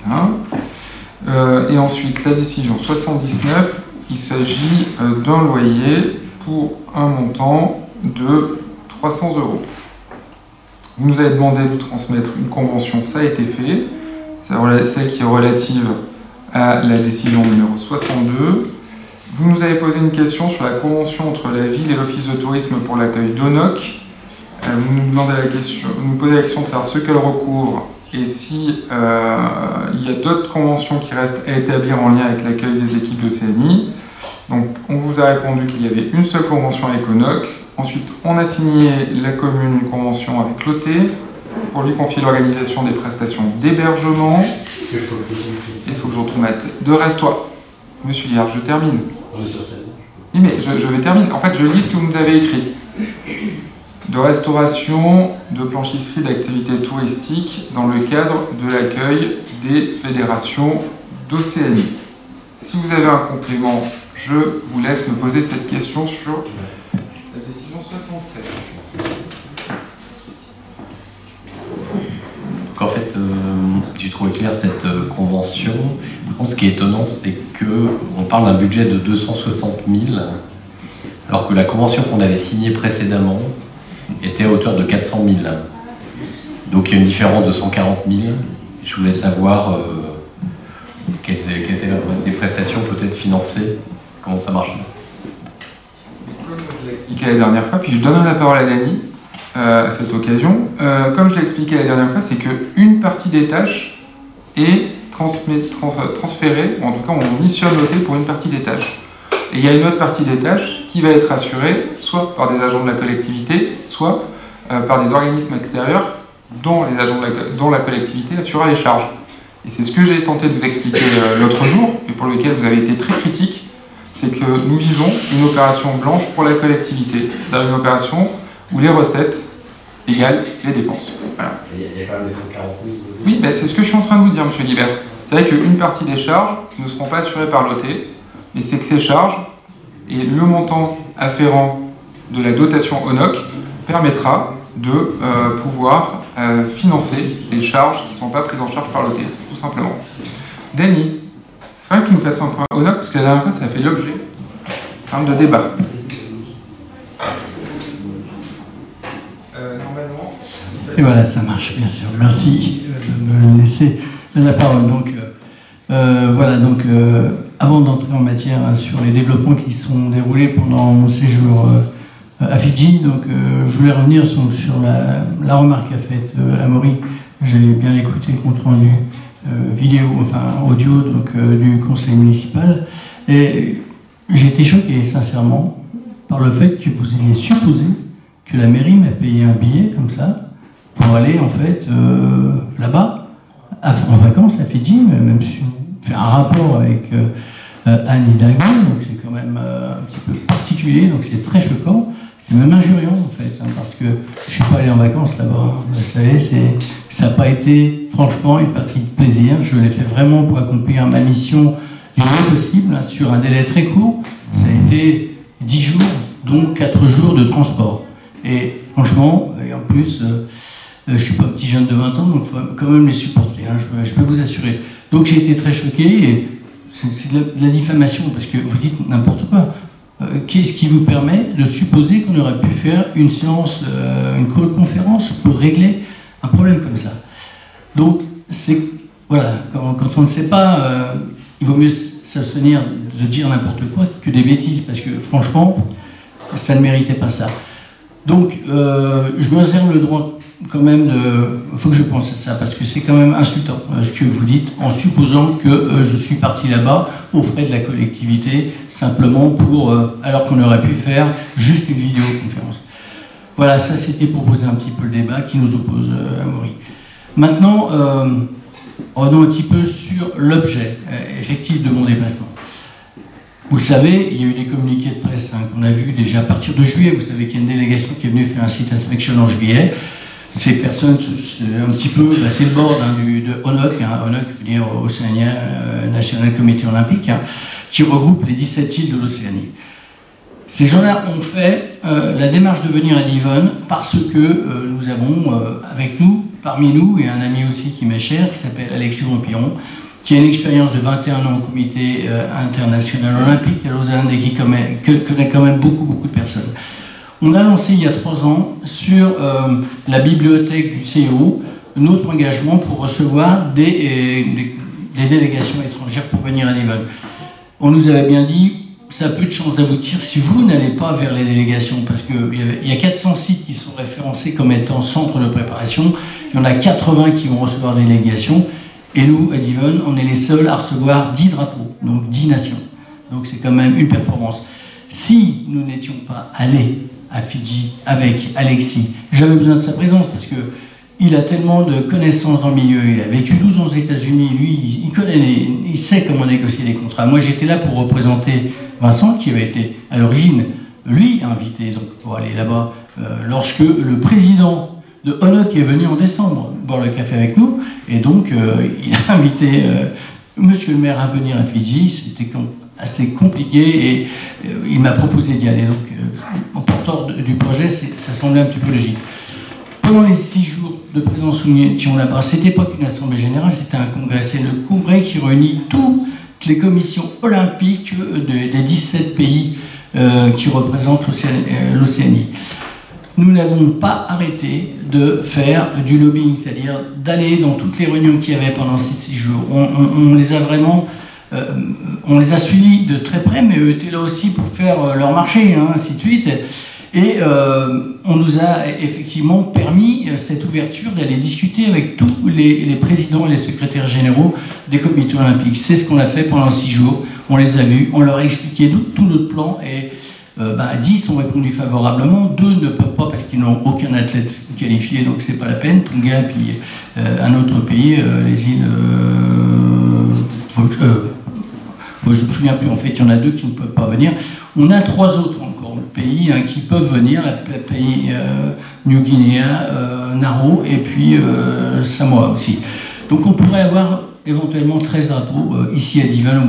Voilà. Et ensuite, la décision 79, il s'agit d'un loyer pour un montant de 300 €. Vous nous avez demandé de transmettre une convention, ça a été fait, celle qui est relative à la décision numéro 62. Vous nous avez posé une question sur la convention entre la ville et l'office de tourisme pour l'accueil d'Onoc. Vous nous posez la question de savoir ce qu'elle recouvre et si il y a d'autres conventions qui restent à établir en lien avec l'accueil des équipes de CNI. Donc, on vous a répondu qu'il y avait une seule convention avec Onoc. Ensuite, on a signé la commune une convention avec l'OT pour lui confier l'organisation des prestations d'hébergement. Il faut que je retrouve ma tête. De reste-toi. Monsieur Liard, je termine. Oui, mais je vais terminer. En fait, je lis ce que vous nous avez écrit. De restauration, de blanchisserie d'activités touristiques dans le cadre de l'accueil des fédérations d'Océanie. Si vous avez un complément, je vous laisse me poser cette question sur la décision 67. Donc en fait, j'ai trouvé clair cette convention. Par contre, ce qui est étonnant, c'est qu'on parle d'un budget de 260 000, alors que la convention qu'on avait signée précédemment était à hauteur de 400 000. Donc il y a une différence de 140 000. Je voulais savoir quelle était la base des prestations peut-être financées, comment ça marche. Comme je l'ai expliqué la dernière fois, puis je donnerai la parole à Dany à cette occasion. Comme je l'ai expliqué la dernière fois, c'est qu'une partie des tâches est transférée, ou en tout cas on missionne l'OT pour une partie des tâches. Et il y a une autre partie des tâches qui va être assurée soit par des agents de la collectivité, soit par des organismes extérieurs dont la collectivité assurera les charges. Et c'est ce que j'ai tenté de vous expliquer l'autre jour, et pour lequel vous avez été très critique, c'est que nous visons une opération blanche pour la collectivité, c'est-à-dire une opération où les recettes égalent les dépenses. Voilà. Il y a quand même les 140 000. Oui, ben c'est ce que je suis en train de vous dire, M. Guibert. C'est vrai qu'une partie des charges ne seront pas assurées par l'OT, mais c'est que ces charges et le montant afférent de la dotation ONOC permettra de pouvoir financer les charges qui ne sont pas prises en charge par l'OT, tout simplement. Dany, c'est vrai que nous passons un point ONOC, parce que la dernière fois, ça a fait l'objet de débat. Normalement... Et voilà, ça marche, bien sûr. Merci de me laisser la parole. Donc, avant d'entrer en matière sur les développements qui sont déroulés pendant mon séjour à Fidji, donc, je voulais revenir sur la remarque qu'a faite Amaury. J'ai bien écouté le compte rendu audio du conseil municipal. Et j'ai été choqué, sincèrement, par le fait que vous ayez supposé que la mairie m'a payé un billet comme ça pour aller en fait là-bas en vacances à Fidji, même faire un rapport avec Anne Hidalgo, donc c'est quand même un petit peu particulier, donc c'est très choquant. C'est même injuriant en fait, parce que je suis pas allé en vacances là-bas. Vous savez, ça n'a pas été franchement une partie de plaisir. Je l'ai fait vraiment pour accomplir ma mission du mieux possible, sur un délai très court. Ça a été 10 jours, donc 4 jours de transport. Et franchement, et en plus, je ne suis pas petit jeune de 20 ans, donc il faut quand même les supporter, je peux vous assurer. Donc j'ai été très choqué, et c'est de la diffamation, parce que vous dites n'importe quoi. Qu'est-ce qui vous permet de supposer qu'on aurait pu faire une séance, une conférence pour régler un problème comme ça? Donc, voilà, quand on ne sait pas, il vaut mieux s'abstenir de dire n'importe quoi que des bêtises, parce que franchement, ça ne méritait pas ça. Donc, je me réserve le droit quand même de... Il faut que je pense à ça, parce que c'est quand même insultant ce que vous dites, en supposant que je suis parti là-bas aux frais de la collectivité, simplement pour... alors qu'on aurait pu faire juste une vidéoconférence. Voilà, ça c'était pour poser un petit peu le débat qui nous oppose à Amaury. Maintenant, revenons un petit peu sur l'objet effectif de mon déplacement. Vous le savez, il y a eu des communiqués de presse qu'on a vus déjà à partir de juillet. Vous savez qu'il y a une délégation qui est venue faire un site inspection en juillet. Ces personnes, c'est un petit peu, c'est le board de ONOC, ONOC veut dire Océania National Comité Olympique, qui regroupe les 17 îles de l'Océanie. Ces gens-là ont fait la démarche de venir à Divonne parce que nous avons avec nous, parmi nous, et un ami aussi qui m'est cher, qui s'appelle Alexis Rompiron, qui a une expérience de 21 ans au comité international olympique à Lausanne et qui connaît quand même beaucoup de personnes. On a lancé il y a 3 ans sur la bibliothèque du CEO notre engagement pour recevoir des délégations étrangères pour venir à Divonne. On nous avait bien dit, ça a peu de chances d'aboutir si vous n'allez pas vers les délégations, parce qu'il y a 400 sites qui sont référencés comme étant centre de préparation, il y en a 80 qui vont recevoir des délégations, et nous, à Divonne, on est les seuls à recevoir 10 drapeaux, donc 10 nations. Donc c'est quand même une performance. Si nous n'étions pas allés à Fidji avec Alexis, j'avais besoin de sa présence, parce qu'il a tellement de connaissances dans le milieu, il a vécu 12 ans aux États-Unis, lui, il sait comment négocier les contrats. Moi, j'étais là pour représenter Vincent, qui avait été, à l'origine, lui, invité donc, pour aller là-bas, lorsque le président de ONOC est venu en décembre boire le café avec nous, et donc il a invité monsieur le maire à venir à Fidji. C'était assez compliqué, et il m'a proposé d'y aller. Donc, en porteur du projet, ça semblait un petit peu logique. Pendant les 6 jours de présence où nous étions là-bas, c'était pas qu'une assemblée générale, c'était un congrès. C'est le congrès qui réunit toutes les commissions olympiques des 17 pays qui représentent l'Océanie. Nous n'avons pas arrêté de faire du lobbying, c'est-à-dire d'aller dans toutes les réunions qu'il y avait pendant ces 6 jours. On les a vraiment... on les a suivis de très près, mais eux étaient là aussi pour faire leur marché, ainsi de suite. Et on nous a effectivement permis cette ouverture d'aller discuter avec tous les présidents et les secrétaires généraux des comités olympiques. C'est ce qu'on a fait pendant 6 jours. On les a vus, on leur a expliqué tout notre plan, et 10 ont répondu favorablement, 2 ne peuvent pas parce qu'ils n'ont aucun athlète qualifié, donc c'est pas la peine. Tonga, puis un autre pays, les îles... moi je me souviens plus, en fait il y en a 2 qui ne peuvent pas venir. On a 3 autres encore pays qui peuvent venir, le pays New Guinea, Nauru et puis Samoa aussi. Donc on pourrait avoir éventuellement 13 drapeaux ici à Divonne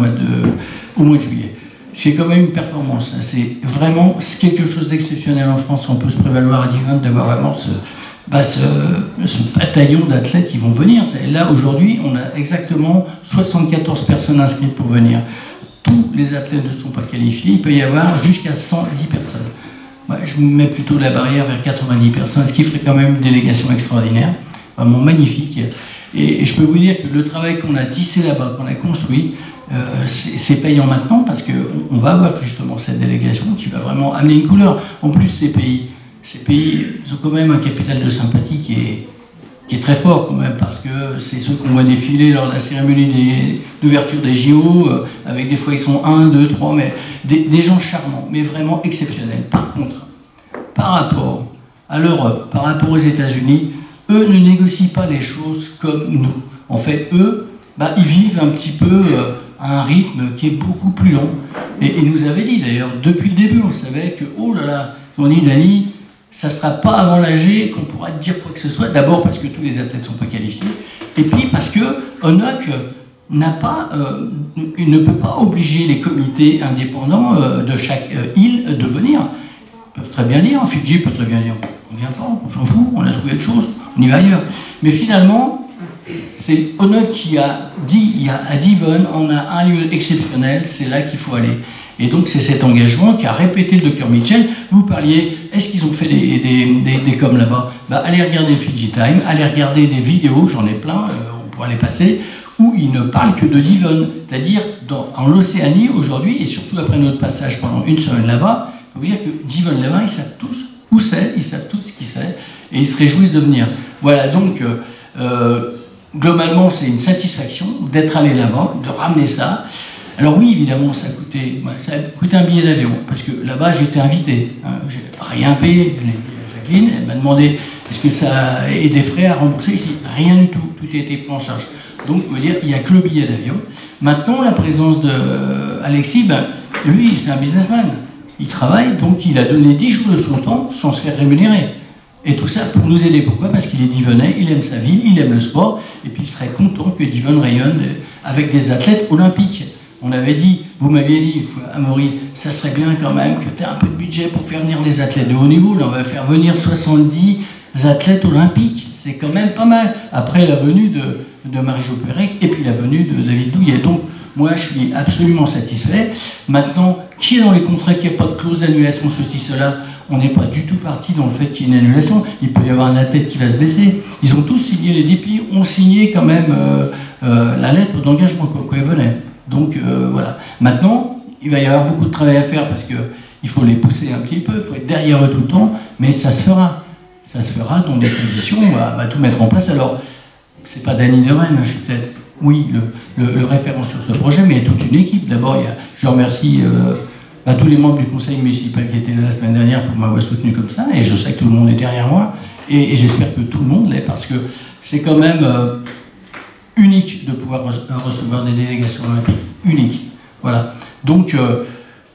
au mois de juillet. C'est quand même une performance, c'est vraiment quelque chose d'exceptionnel en France. On peut se prévaloir à Divonne d'avoir vraiment ce bataillon d'athlètes qui vont venir. Là, aujourd'hui, on a exactement 74 personnes inscrites pour venir. Tous les athlètes ne sont pas qualifiés. Il peut y avoir jusqu'à 110 personnes. Moi, je mets plutôt la barrière vers 90 personnes, ce qui ferait quand même une délégation extraordinaire, vraiment magnifique. Et je peux vous dire que le travail qu'on a tissé là-bas, qu'on a construit, c'est payant maintenant, parce qu'on va avoir justement cette délégation qui va vraiment amener une couleur. En plus, ces pays, ils ont quand même un capital de sympathie qui est très fort quand même, parce que c'est ceux qu'on voit défiler lors de la cérémonie d'ouverture des JO, avec des fois ils sont 1, 2, 3, mais des gens charmants, mais vraiment exceptionnels. Par contre, par rapport à l'Europe, par rapport aux États-Unis, eux ne négocient pas les choses comme nous. En fait, eux, ils vivent un petit peu à un rythme qui est beaucoup plus long. Et il nous avait dit d'ailleurs, depuis le début, on savait que, oh là là, on dit Dany, ça ne sera pas avant l'AG qu'on pourra te dire quoi que ce soit. D'abord parce que tous les athlètes ne sont pas qualifiés, et puis parce que ONOC n'a pas, il ne peut pas obliger les comités indépendants de chaque île de venir. Ils peuvent très bien dire, Fidji peut très bien dire, on ne vient pas, on s'en fout, on a trouvé autre chose, on y va ailleurs. Mais finalement, c'est ONOC qui a dit, à Divonne, on a un lieu exceptionnel, c'est là qu'il faut aller. Et donc c'est cet engagement qu'a répété le docteur Mitchell. Vous parliez, est-ce qu'ils ont fait des coms là-bas? Allez regarder le Fidji Time, allez regarder des vidéos, j'en ai plein, on pourra les passer, où ils ne parlent que de Divonne. C'est-à-dire, en Océanie aujourd'hui, et surtout après notre passage pendant une semaine là-bas, il faut dire que Divonne là-bas, ils savent tous où c'est, ils savent tous ce qu'il c'est, et ils se réjouissent de venir. Voilà, donc, globalement, c'est une satisfaction d'être allé là-bas, de ramener ça. Alors oui, évidemment, ça a coûté un billet d'avion, parce que là-bas, j'étais invité. Hein, j'ai rien payé. Jacqueline, elle m'a demandé est-ce que ça ait des frais à rembourser. Je dis rien du tout, tout a été pris en charge. Donc, on veut dire, il n'y a que le billet d'avion. Maintenant, la présence d'Alexis, lui, c'est un businessman. Il travaille, donc il a donné 10 jours de son temps sans se faire rémunérer. Et tout ça pour nous aider. Pourquoi? Parce qu'il est Divonnais, il aime sa ville, il aime le sport, et puis il serait content que Divonne rayonne avec des athlètes olympiques. On avait dit, vous m'aviez dit, Amaury, ça serait bien quand même que tu aies un peu de budget pour faire venir des athlètes de haut niveau. Là, on va faire venir 70 athlètes olympiques. C'est quand même pas mal. Après la venue de Marie-Jo Pérec et puis la venue de David Douillet. Donc, moi, je suis absolument satisfait. Maintenant, qui est dans les contrats qu'il n'y a pas de clause d'annulation, ceci, cela? On n'est pas du tout parti dans le fait qu'il y ait une annulation. Il peut y avoir un athlète qui va se blesser. Ils ont tous signé, les DPI ont signé quand même la lettre d'engagement, quoi ils venaient. Donc voilà. Maintenant, il va y avoir beaucoup de travail à faire parce qu'il faut les pousser un petit peu, il faut être derrière eux tout le temps, mais ça se fera. Ça se fera dans des conditions, on va tout mettre en place. Alors, c'est pas Dany de Rennes, je suis peut-être, oui, le référent sur ce projet, mais il y a toute une équipe. D'abord, je remercie tous les membres du conseil municipal qui étaient là la semaine dernière pour m'avoir soutenu comme ça, et je sais que tout le monde est derrière moi, et j'espère que tout le monde l'est, parce que c'est quand même unique de pouvoir recevoir des délégations olympiques. Unique. Voilà. Donc,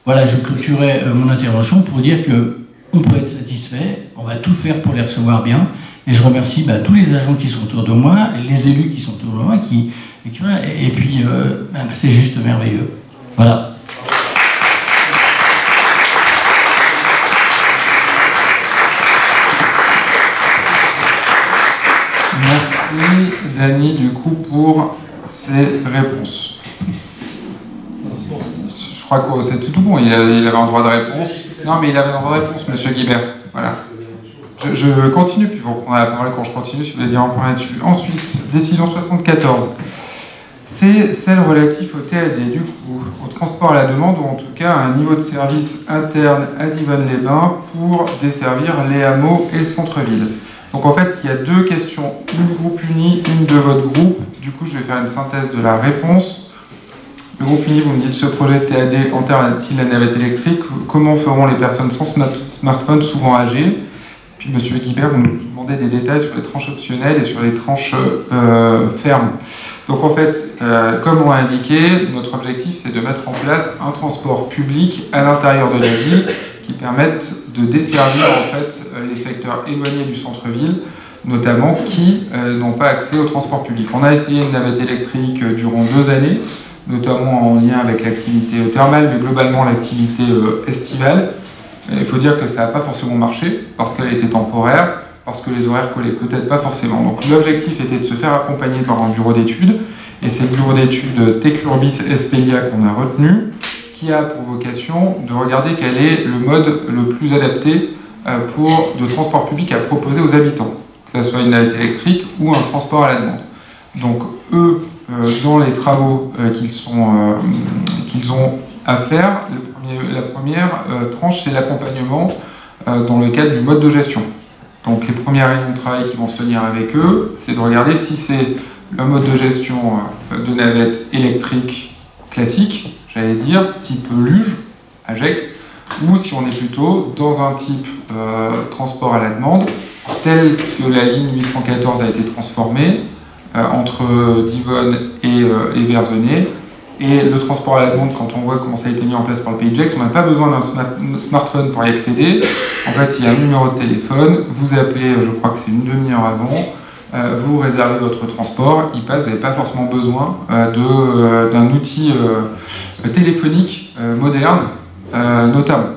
voilà, je clôturais mon intervention pour dire qu'on peut être satisfait, on va tout faire pour les recevoir bien, et je remercie tous les agents qui sont autour de moi, les élus qui sont autour de moi, et puis c'est juste merveilleux. Voilà. Merci Dany du coup pour ces réponses. Je crois que c'est tout bon, il avait un droit de réponse. Non mais il avait un droit de réponse, monsieur Guibert. Voilà. Je continue, puis vous reprendrez la parole quand je continue si vous voulez dire un point là-dessus. Ensuite, décision 74. C'est celle relative au TAD, du coup, au transport à la demande, ou en tout cas à un niveau de service interne à Divonne-les-Bains pour desservir les hameaux et le centre-ville. Donc en fait, il y a deux questions, une du groupe uni, une de votre groupe. Du coup, je vais faire une synthèse de la réponse. Le groupe uni, vous me dites, ce projet de TAD enterne-t-il la navette électrique? Comment feront les personnes sans smartphone, souvent âgées? Puis monsieur Guibert, vous nous demandez des détails sur les tranches optionnelles et sur les tranches fermes. Donc en fait, comme on l'a indiqué, notre objectif, c'est de mettre en place un transport public à l'intérieur de la ville qui permette de desservir en fait les secteurs éloignés du centre-ville, notamment qui n'ont pas accès au transport public. On a essayé une navette électrique durant 2 années, notamment en lien avec l'activité thermale, mais globalement l'activité estivale. Il faut dire que ça n'a pas forcément marché, parce qu'elle était temporaire, parce que les horaires collaient peut-être pas forcément. Donc l'objectif était de se faire accompagner par un bureau d'études, et c'est le bureau d'études Tecurbis Espelia qu'on a retenu, qui a pour vocation de regarder quel est le mode le plus adapté de transport public à proposer aux habitants, que ce soit une navette électrique ou un transport à la demande. Donc eux, dans les travaux qu'ils ont à faire, la première tranche, c'est l'accompagnement dans le cadre du mode de gestion. Donc les premières réunions de travail qui vont se tenir avec eux, c'est de regarder si c'est le mode de gestion de navette électrique classique, j'allais dire, type luge, Agex, ou si on est plutôt dans un type transport à la demande, tel que la ligne 814 a été transformée entre Divonne et Verzenay, Et le transport à la demande, quand on voit comment ça a été mis en place par le PayJex, on n'a pas besoin d'un smartphone pour y accéder. En fait, il y a un numéro de téléphone, vous appelez, je crois que c'est une demi-heure avant, vous réservez votre transport, il passe, vous n'avez pas forcément besoin d'un outil téléphonique moderne, notamment.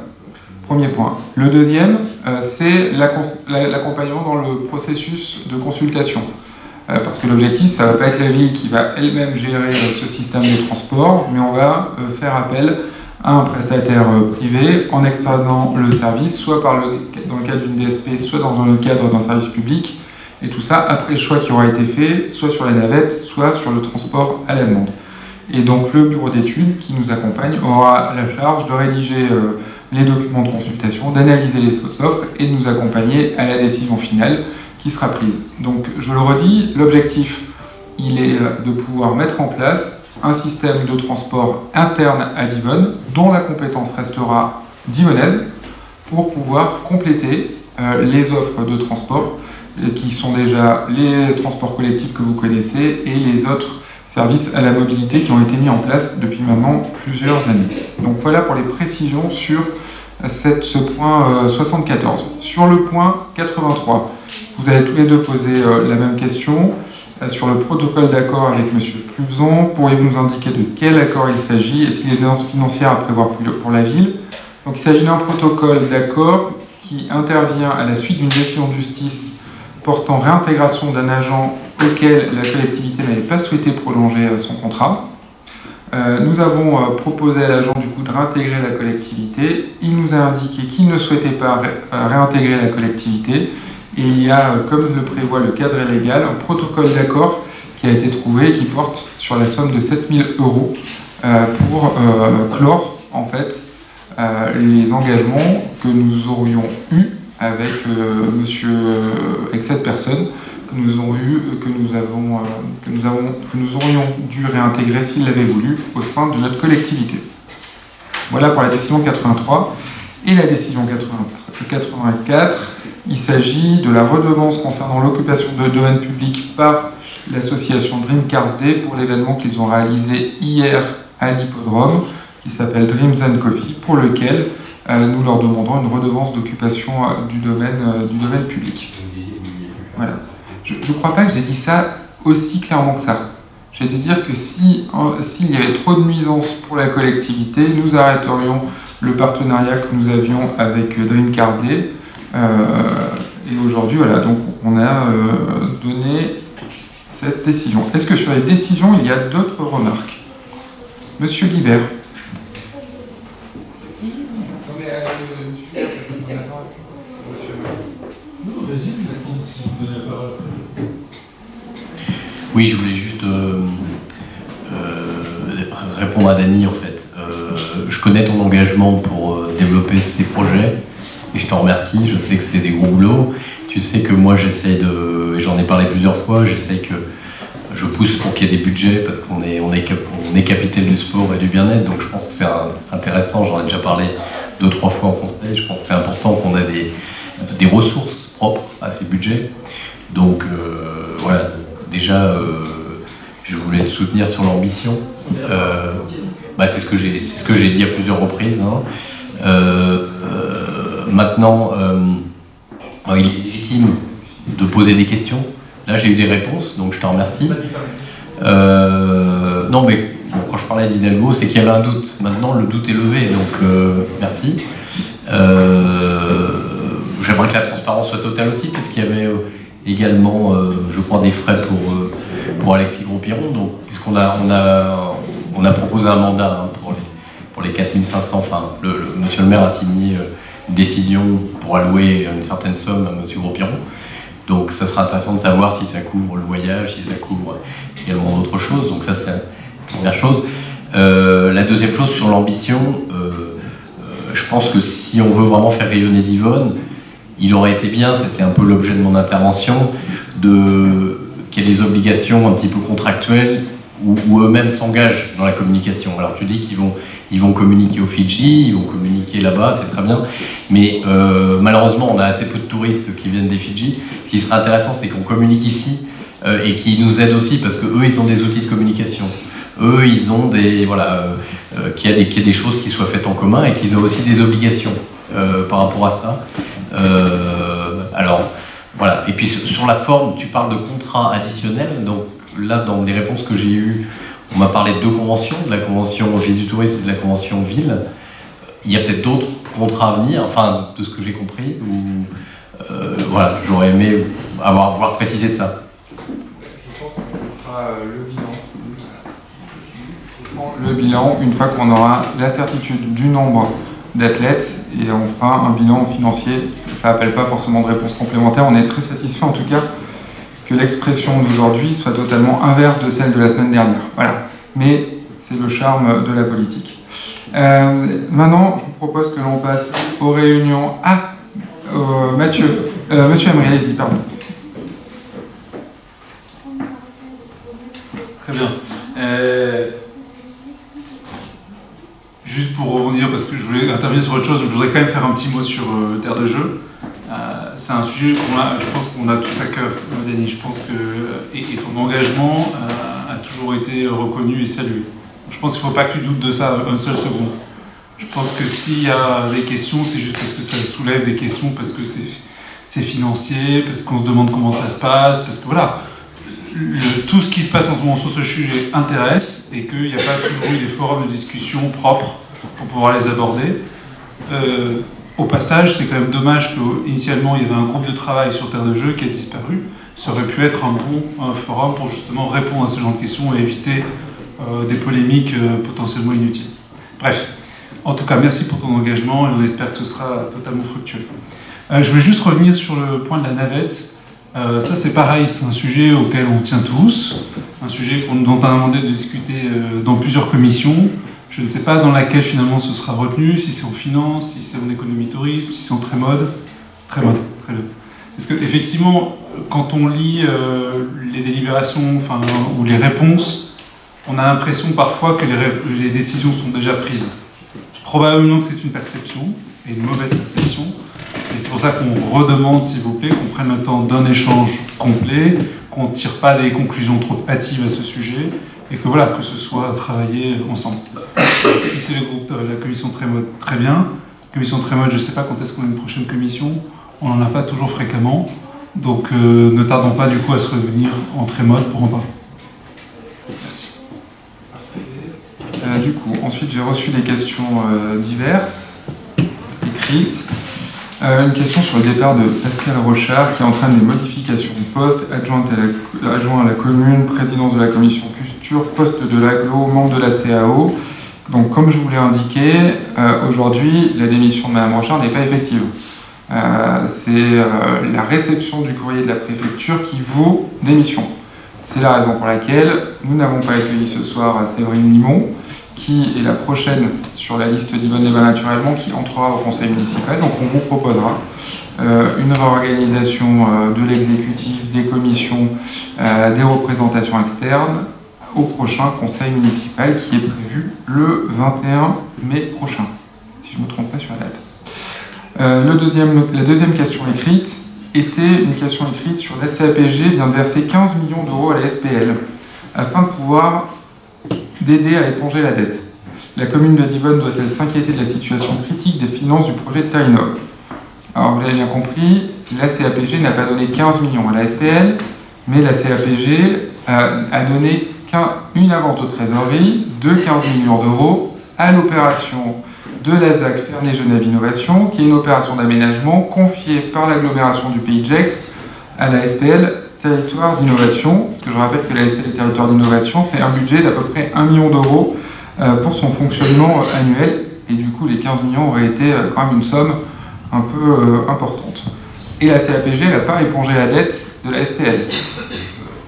Premier point. Le deuxième, c'est l'accompagnement dans le processus de consultation. Parce que l'objectif, ça ne va pas être la ville qui va elle-même gérer ce système de transport, mais on va faire appel à un prestataire privé en externant le service, soit dans le cadre d'une DSP, soit dans le cadre d'un service public, et tout ça après le choix qui aura été fait, soit sur la navette, soit sur le transport à la demande. Et donc le bureau d'études qui nous accompagne aura la charge de rédiger les documents de consultation, d'analyser les fausses offres et de nous accompagner à la décision finale qui sera prise. Donc je le redis, l'objectif il est de pouvoir mettre en place un système de transport interne à Divonne dont la compétence restera divonnaise pour pouvoir compléter les offres de transport qui sont déjà les transports collectifs que vous connaissez et les autres services à la mobilité qui ont été mis en place depuis maintenant plusieurs années. Donc voilà pour les précisions sur ce point 74. Sur le point 83, vous avez tous les deux posé la même question sur le protocole d'accord avec M. Cluzon. Pourriez-vous nous indiquer de quel accord il s'agit et si les aidances financières à prévoir pour la ville? Donc il s'agit d'un protocole d'accord qui intervient à la suite d'une décision de justice portant réintégration d'un agent auquel la collectivité n'avait pas souhaité prolonger son contrat. Nous avons proposé à l'agent du coup de réintégrer la collectivité. Il nous a indiqué qu'il ne souhaitait pas réintégrer la collectivité. Et il y a, comme le prévoit le cadre légal, un protocole d'accord qui a été trouvé et qui porte sur la somme de 7 000 € pour clore en fait les engagements que nous aurions eus avec avec cette personne que nous aurions dû réintégrer s'il l'avait voulu au sein de notre collectivité. Voilà pour la décision 83. Et la décision 84, il s'agit de la redevance concernant l'occupation de domaine public par l'association Dream Cars Day pour l'événement qu'ils ont réalisé hier à l'hippodrome, qui s'appelle Dreams and Coffee, pour lequel nous leur demanderons une redevance d'occupation du domaine public. Voilà. Je ne crois pas que j'ai dit ça aussi clairement que ça. J'ai dû dire que s'il y avait trop de nuisances pour la collectivité, nous arrêterions le partenariat que nous avions avec Dream Cars Day. Et aujourd'hui, voilà, donc on a donné cette décision. Est-ce que sur les décisions, il y a d'autres remarques? Monsieur Guibert. Oui, je voulais juste répondre à Dany en fait. Je connais ton engagement pour développer ces projets et je t'en remercie. Je sais que c'est des gros boulots. Tu sais que moi j'essaie de, et j'en ai parlé plusieurs fois, j'essaie que je pousse pour qu'il y ait des budgets parce qu'on est capitale du sport et du bien-être, donc je pense que c'est intéressant. J'en ai déjà parlé 2-3 fois en conseil. Je pense que c'est important qu'on ait des ressources propres à ces budgets. Donc voilà. Déjà, je voulais te soutenir sur l'ambition. C'est ce que j'ai dit à plusieurs reprises. Hein. Maintenant, il est légitime de poser des questions. Là, j'ai eu des réponses, donc je te remercie. Non, mais bon, quand je parlais d'Hidalgo, c'est qu'il y avait un doute. Maintenant, le doute est levé, donc merci. J'aimerais que la transparence soit totale aussi, parce qu'il y avait également, je crois, des frais pour Alexis Gros-Piron, donc puisqu'on a proposé un mandat hein, pour les 4500, enfin, monsieur le maire a signé une décision pour allouer une certaine somme à monsieur Gros-Piron, donc ça sera intéressant de savoir si ça couvre le voyage, si ça couvre également d'autres choses, donc ça c'est la première chose. La deuxième chose, sur l'ambition, je pense que si on veut vraiment faire rayonner Divonne, il aurait été bien, c'était un peu l'objet de mon intervention, qu'il y ait des obligations un petit peu contractuelles où eux-mêmes s'engagent dans la communication. Alors tu dis qu'ils vont communiquer aux Fidji, ils vont communiquer là-bas, c'est très bien, mais malheureusement on a assez peu de touristes qui viennent des Fidji. Ce qui serait intéressant, c'est qu'on communique ici et qu'ils nous aident aussi, parce qu'eux ils ont des outils de communication. eux, ils ont qu'il y ait des choses qui soient faites en commun et qu'ils ont aussi des obligations par rapport à ça. Alors, voilà. Et puis sur la forme, tu parles de contrats additionnels. Donc là, dans les réponses que j'ai eues, on m'a parlé de 2 conventions, de la convention Office du tourisme et de la convention ville. Il y a peut-être d'autres contrats à venir, enfin, de ce que j'ai compris. Voilà, j'aurais aimé avoir précisé ça. Je pense qu'on fera le bilan une fois qu'on aura la certitude du nombre d'athlètes et on fera un bilan financier. Ça n'appelle pas forcément de réponse complémentaire. On est très satisfait en tout cas que l'expression d'aujourd'hui soit totalement inverse de celle de la semaine dernière. Voilà. Mais c'est le charme de la politique. Maintenant, je vous propose que l'on passe aux réunions. Monsieur Emery, allez-y, pardon. Très bien. Juste pour rebondir, parce que je voulais intervenir sur autre chose, je voudrais quand même faire un petit mot sur Terre de Jeu. C'est un sujet je pense qu'on a tous à cœur, Denis. Je pense que et ton engagement a toujours été reconnu et salué. Je pense qu'il ne faut pas que tu doutes de ça une seule seconde. Je pense que s'il y a des questions, c'est juste parce que ça soulève des questions, parce que c'est financier, parce qu'on se demande comment ça se passe, parce que voilà, tout ce qui se passe en ce moment sur ce sujet intéresse et qu'il n'y a pas toujours eu des forums de discussion propres pour pouvoir les aborder. Au passage, c'est quand même dommage qu'initialement il y avait un groupe de travail sur Terre de Jeu qui a disparu. Ça aurait pu être un bon forum pour justement répondre à ce genre de questions et éviter des polémiques potentiellement inutiles. Bref, en tout cas, merci pour ton engagement et on espère que ce sera totalement fructueux. Je voulais juste revenir sur le point de la navette. Ça c'est pareil, c'est un sujet auquel on tient tous, un sujet dont on a demandé de discuter dans plusieurs commissions. Je ne sais pas dans laquelle finalement ce sera retenu, si c'est en finance, si c'est en économie tourisme, si c'est en Trémode. Très bien. Parce qu'effectivement, quand on lit les délibérations ou les réponses, on a l'impression parfois que les décisions sont déjà prises. Probablement que c'est une perception, et une mauvaise perception. Et c'est pour ça qu'on redemande, s'il vous plaît, qu'on prenne le temps d'un échange complet, qu'on ne tire pas des conclusions trop hâtives à ce sujet, et que voilà, que ce soit travaillé ensemble. Si c'est le groupe de la commission Trémode, très bien. Commission Trémode, je ne sais pas quand est-ce qu'on a une prochaine commission, on n'en a pas toujours fréquemment, donc ne tardons pas du coup à se revenir en Trémode pour en parler. Merci. Du coup, ensuite j'ai reçu des questions diverses, écrites. Une question sur le départ de Pascal Rochard qui entraîne des modifications de poste, adjoint à la commune, présidence de la commission culture, poste de l'agglo, membre de la CAO. Donc comme je vous l'ai indiqué, aujourd'hui la démission de Mme Rochard n'est pas effective. C'est la réception du courrier de la préfecture qui vaut démission. C'est la raison pour laquelle nous n'avons pas accueilli ce soir Séverine Limon, qui est la prochaine sur la liste d'Yvonne Débat naturellement, qui entrera au conseil municipal. Donc on vous proposera une réorganisation de l'exécutif, des commissions, des représentations externes au prochain conseil municipal qui est prévu le 21 mai prochain, si je ne me trompe pas sur la date. La deuxième question écrite était une question écrite sur la CAPG vient de verser 15 millions d'euros à la SPL afin de pouvoir d'aider à éponger la dette. La commune de Divonne doit-elle s'inquiéter de la situation critique des finances du projet de Tarinov? Alors vous l'avez bien compris, la CAPG n'a pas donné 15 millions à la SPL, mais la CAPG a donné une avance de trésorerie de 15 millions d'euros à l'opération de la ZAC Ferney-Genève Innovation, qui est une opération d'aménagement confiée par l'agglomération du Pays de Gex à la SPL Territoire d'innovation, parce que je rappelle que la SPL Territoire d'innovation, c'est un budget d'à peu près 1 million d'euros pour son fonctionnement annuel, et du coup les 15 millions auraient été quand même une somme un peu importante. Et la CAPG n'a pas épongé la dette de la SPL,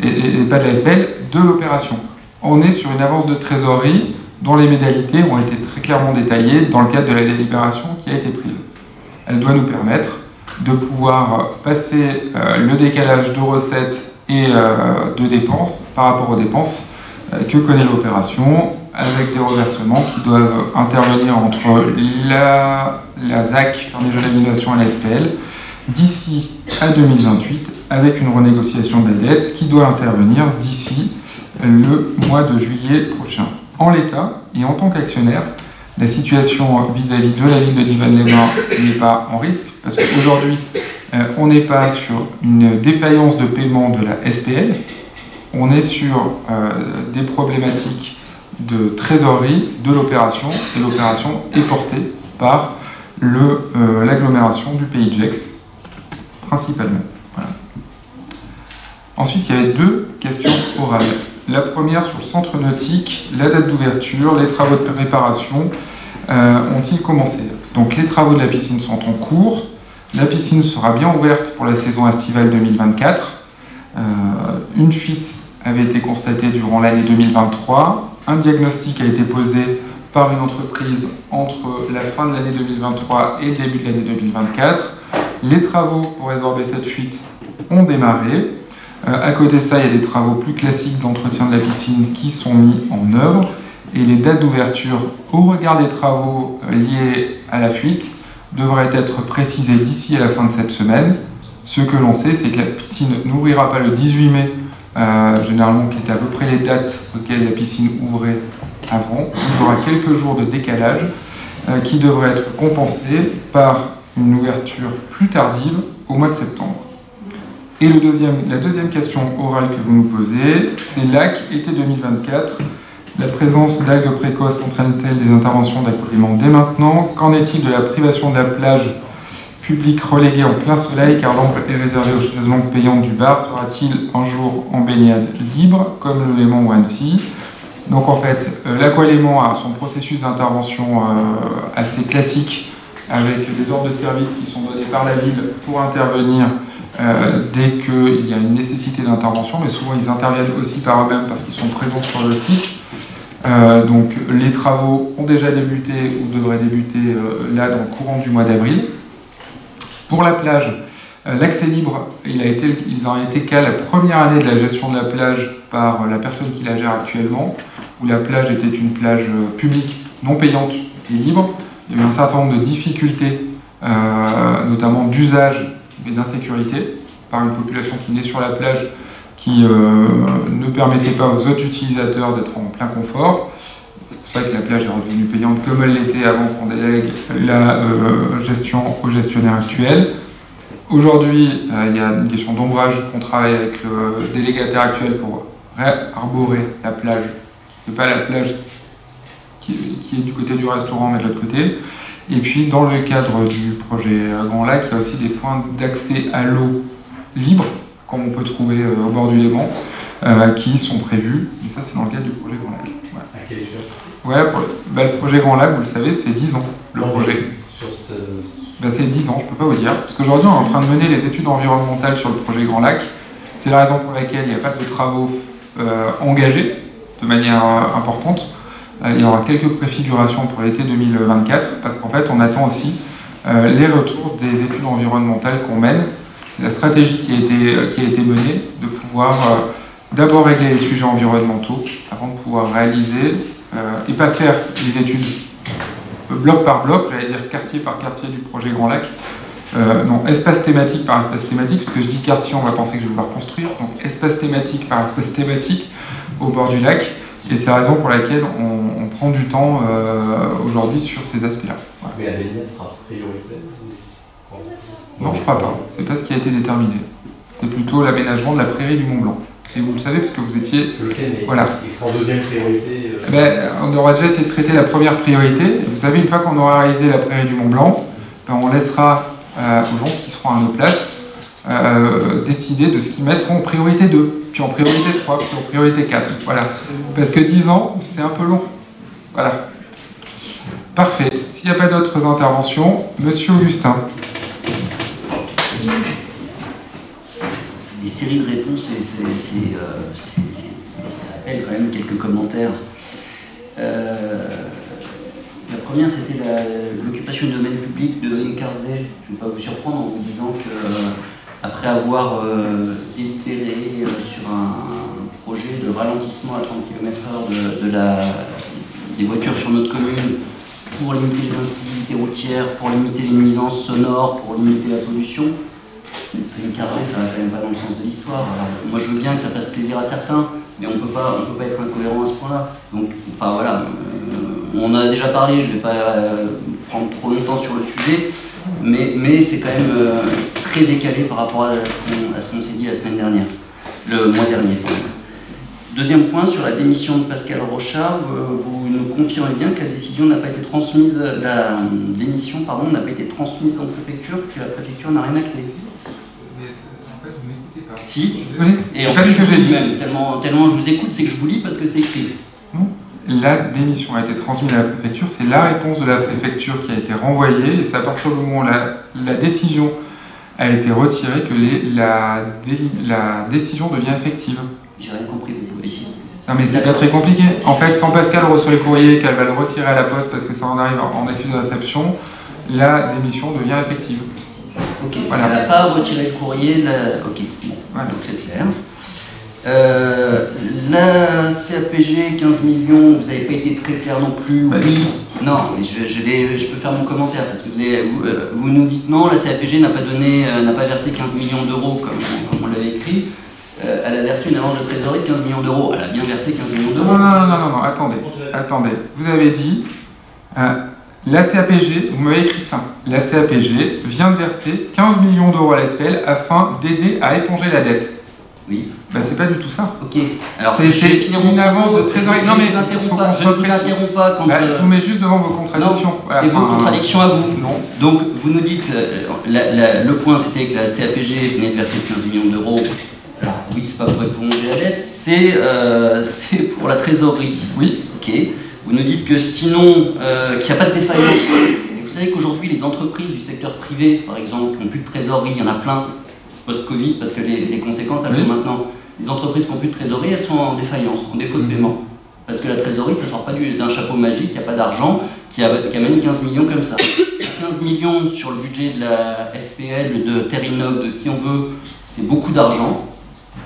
et pas de la SPL, de l'opération. On est sur une avance de trésorerie dont les modalités ont été très clairement détaillées dans le cadre de la délibération qui a été prise. Elle doit nous permettre de pouvoir passer le décalage de recettes et de dépenses par rapport aux dépenses que connaît l'opération, avec des reversements qui doivent intervenir entre la ZAC, Ferney-Genève Innovation et la SPL, d'ici à 2028, avec une renégociation de la dette, qui doit intervenir d'ici le mois de juillet prochain. En l'état, et en tant qu'actionnaire, la situation vis-à-vis de la ville de Divonne-les-Bains n'est pas en risque, parce qu'aujourd'hui, on n'est pas sur une défaillance de paiement de la SPL, on est sur des problématiques de trésorerie de l'opération, et l'opération est portée par l'agglomération du Pays de Gex, principalement. Voilà. Ensuite, il y avait 2 questions orales. La première sur le centre nautique, la date d'ouverture, les travaux de réparation ont-ils commencé? Donc les travaux de la piscine sont en cours. La piscine sera bien ouverte pour la saison estivale 2024. Une fuite avait été constatée durant l'année 2023. Un diagnostic a été posé par une entreprise entre la fin de l'année 2023 et le début de l'année 2024. Les travaux pour résorber cette fuite ont démarré. À côté de ça, il y a des travaux plus classiques d'entretien de la piscine qui sont mis en œuvre. Et les dates d'ouverture au regard des travaux liés à la fuite devraient être précisées d'ici à la fin de cette semaine. Ce que l'on sait, c'est que la piscine n'ouvrira pas le 18 mai, généralement qui était à peu près les dates auxquelles la piscine ouvrait avant. Il y aura quelques jours de décalage qui devraient être compensés par une ouverture plus tardive au mois de septembre. Et la deuxième question orale que vous nous posez, c'est LAC, été 2024. La présence d'algues précoces entraîne-t-elle des interventions d'accouplement dès maintenant? Qu'en est-il de la privation de la plage publique reléguée en plein soleil car l'ombre est réservée aux chaises longues payantes du bar? Sera-t-il un jour en baignade libre comme le Léman ou Annecy? Donc en fait, l'Aqualéman a son processus d'intervention assez classique avec des ordres de service qui sont donnés par la ville pour intervenir dès qu'il y a une nécessité d'intervention, mais souvent ils interviennent aussi par eux-mêmes parce qu'ils sont présents sur le site. Donc les travaux ont déjà débuté ou devraient débuter là dans le courant du mois d'avril. Pour la plage, l'accès libre, il en a été qu'à la première année de la gestion de la plage par la personne qui la gère actuellement, où la plage était une plage publique non payante et libre. Il y a eu un certain nombre de difficultés, notamment d'usage et d'insécurité par une population qui naît sur la plage, qui ne permettait pas aux autres utilisateurs d'être en plein confort. C'est pour ça que la plage est redevenue payante comme elle l'était avant qu'on délègue la gestion au gestionnaire actuel. Aujourd'hui, il y a une question d'ombrage qu'on travaille avec le délégataire actuel pour réarborer la plage. Ce n'est pas la plage qui est du côté du restaurant, mais de l'autre côté. Et puis, dans le cadre du projet Grand Lac, il y a aussi des points d'accès à l'eau libre, comme on peut trouver au bord du Léman, qui sont prévus. Et ça, c'est dans le cadre du projet Grand Lac. Ouais. À quelle échelle? Le projet Grand Lac, vous le savez, c'est 10 ans, le projet. C'est 10 ans, je ne peux pas vous dire. Parce qu'aujourd'hui, on est en train de mener les études environnementales sur le projet Grand Lac. C'est la raison pour laquelle il n'y a pas de travaux engagés de manière importante. Il y aura quelques préfigurations pour l'été 2024, parce qu'en fait, on attend aussi les retours des études environnementales qu'on mène. C'est la stratégie qui a été menée, de pouvoir d'abord régler les sujets environnementaux, avant de pouvoir réaliser, et pas faire les études bloc par bloc, j'allais dire quartier par quartier du projet Grand Lac. Non, espace thématique par espace thématique, parce que je dis quartier, on va penser que je vais vouloir construire, donc espace thématique par espace thématique au bord du lac. Et c'est la raison pour laquelle on prend du temps aujourd'hui sur ces aspects-là. Voilà. Mais la baignade sera prioritaire? Non, je crois pas. C'est pas ce qui a été déterminé. C'est plutôt l'aménagement de la prairie du Mont Blanc. Et vous le savez parce que vous étiez... Je le sais, mais voilà. il sera en deuxième priorité. On aura déjà essayé de traiter la première priorité. Vous savez, une fois qu'on aura réalisé la prairie du Mont Blanc, on laissera aux gens qui seront à nos places décider de ce qu'ils mettront en priorité 2, puis en priorité 3, puis en priorité 4. Voilà. Parce que 10 ans, c'est un peu long. Voilà. Parfait. S'il n'y a pas d'autres interventions, Monsieur Augustin. Des séries de réponses, ça appelle quand même quelques commentaires. La première, c'était l'occupation du domaine public de Henri Carzet. Je ne vais pas vous surprendre en vous disant qu'après avoir itéré sur un projet de ralentissement à 30 km/h des voitures sur notre commune, pour limiter les incivilités routières, pour limiter les nuisances sonores, pour limiter la pollution, Henri Carzet, ça va quand même pas dans le sens de l'histoire. Moi, je veux bien que ça fasse plaisir à certains, mais on peut pas être incohérent à ce point-là. Donc, enfin voilà, on en a déjà parlé, je ne vais pas prendre trop longtemps sur le sujet, mais c'est quand même très décalé par rapport à ce qu'on s'est dit la semaine dernière, le mois dernier. Deuxième point, sur la démission de Pascal Rochard, vous nous confirmez bien que la décision n'a pas été transmise, la démission, pardon, n'a pas été transmise en préfecture, que la préfecture n'a rien à clé. En fait, vous m'écoutez pas. Si, oui. Et en plus, je vous dis même, tellement je vous écoute, c'est que je vous lis parce que c'est écrit. Non. La démission a été transmise à la préfecture, c'est la réponse de la préfecture qui a été renvoyée, et c'est à partir du moment où la décision a été retirée que la décision devient effective. J'ai rien compris, vous ici. Non mais c'est pas très compliqué. En fait, quand Pascal reçoit le courrier et qu'elle va le retirer à la poste parce que ça en arrive en accusé de réception, la démission devient effective. Ok, voilà. Elle n'a pas retiré le courrier, ok, bon, voilà. Donc c'est clair. La CAPG, 15 millions, vous n'avez pas été très clair non plus. Oui. Non, mais je peux faire mon commentaire parce que vous nous dites non, la CAPG n'a pas versé 15 millions d'euros comme on l'avait écrit. Elle a versé une avance de trésorerie de 15 millions d'euros. Elle a bien versé 15 millions d'euros. Non, attendez. Vous avez dit, la CAPG, vous m'avez écrit ça, la CAPG vient de verser 15 millions d'euros à la SPL afin d'aider à éponger la dette. Oui. Ben, c'est pas du tout ça. Ok. Alors, c'est une avance de trésorerie. Non, mais je ne vous interromps pas. Quand je vous mets juste devant vos contradictions. C'est vos contradictions à vous. Non. Donc, vous nous dites, le point c'était que la CAPG venait de verser 15 millions d'euros. Alors, oui, c'est pas pour éponger la dette, c'est pour la trésorerie. Oui. Ok. Vous nous dites que sinon, qu'il n'y a pas de défaillance. Et vous savez qu'aujourd'hui, les entreprises du secteur privé, par exemple, qui n'ont plus de trésorerie, il y en a plein post-Covid, parce que les conséquences, elles sont maintenant. Les entreprises qui n'ont plus de trésorerie, elles sont en défaillance, en défaut de paiement. Parce que la trésorerie, ça ne sort pas d'un chapeau magique, il n'y a pas d'argent qui amène 15 millions comme ça. 15 millions sur le budget de la SPL, de Terinov, de qui on veut, c'est beaucoup d'argent.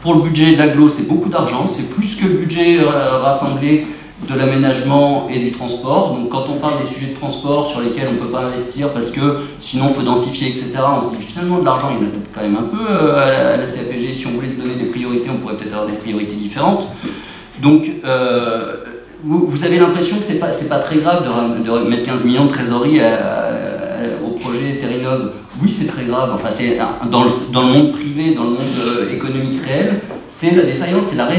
Pour le budget de l'aglo, c'est beaucoup d'argent, c'est plus que le budget rassemblé de l'aménagement et du transport. Donc quand on parle des sujets de transport sur lesquels on ne peut pas investir parce que sinon il faut densifier, etc., on se dit finalement de l'argent, il y en a peut-être quand même un peu à la CAPG. Si on voulait se donner des priorités, on pourrait peut-être avoir des priorités différentes. Donc vous avez l'impression que c'est pas très grave de mettre 15 millions de trésorerie au projet Terinov. Oui, c'est très grave. Enfin, c'est dans le monde privé, dans le monde économique réel, c'est la défaillance, c'est l'arrêt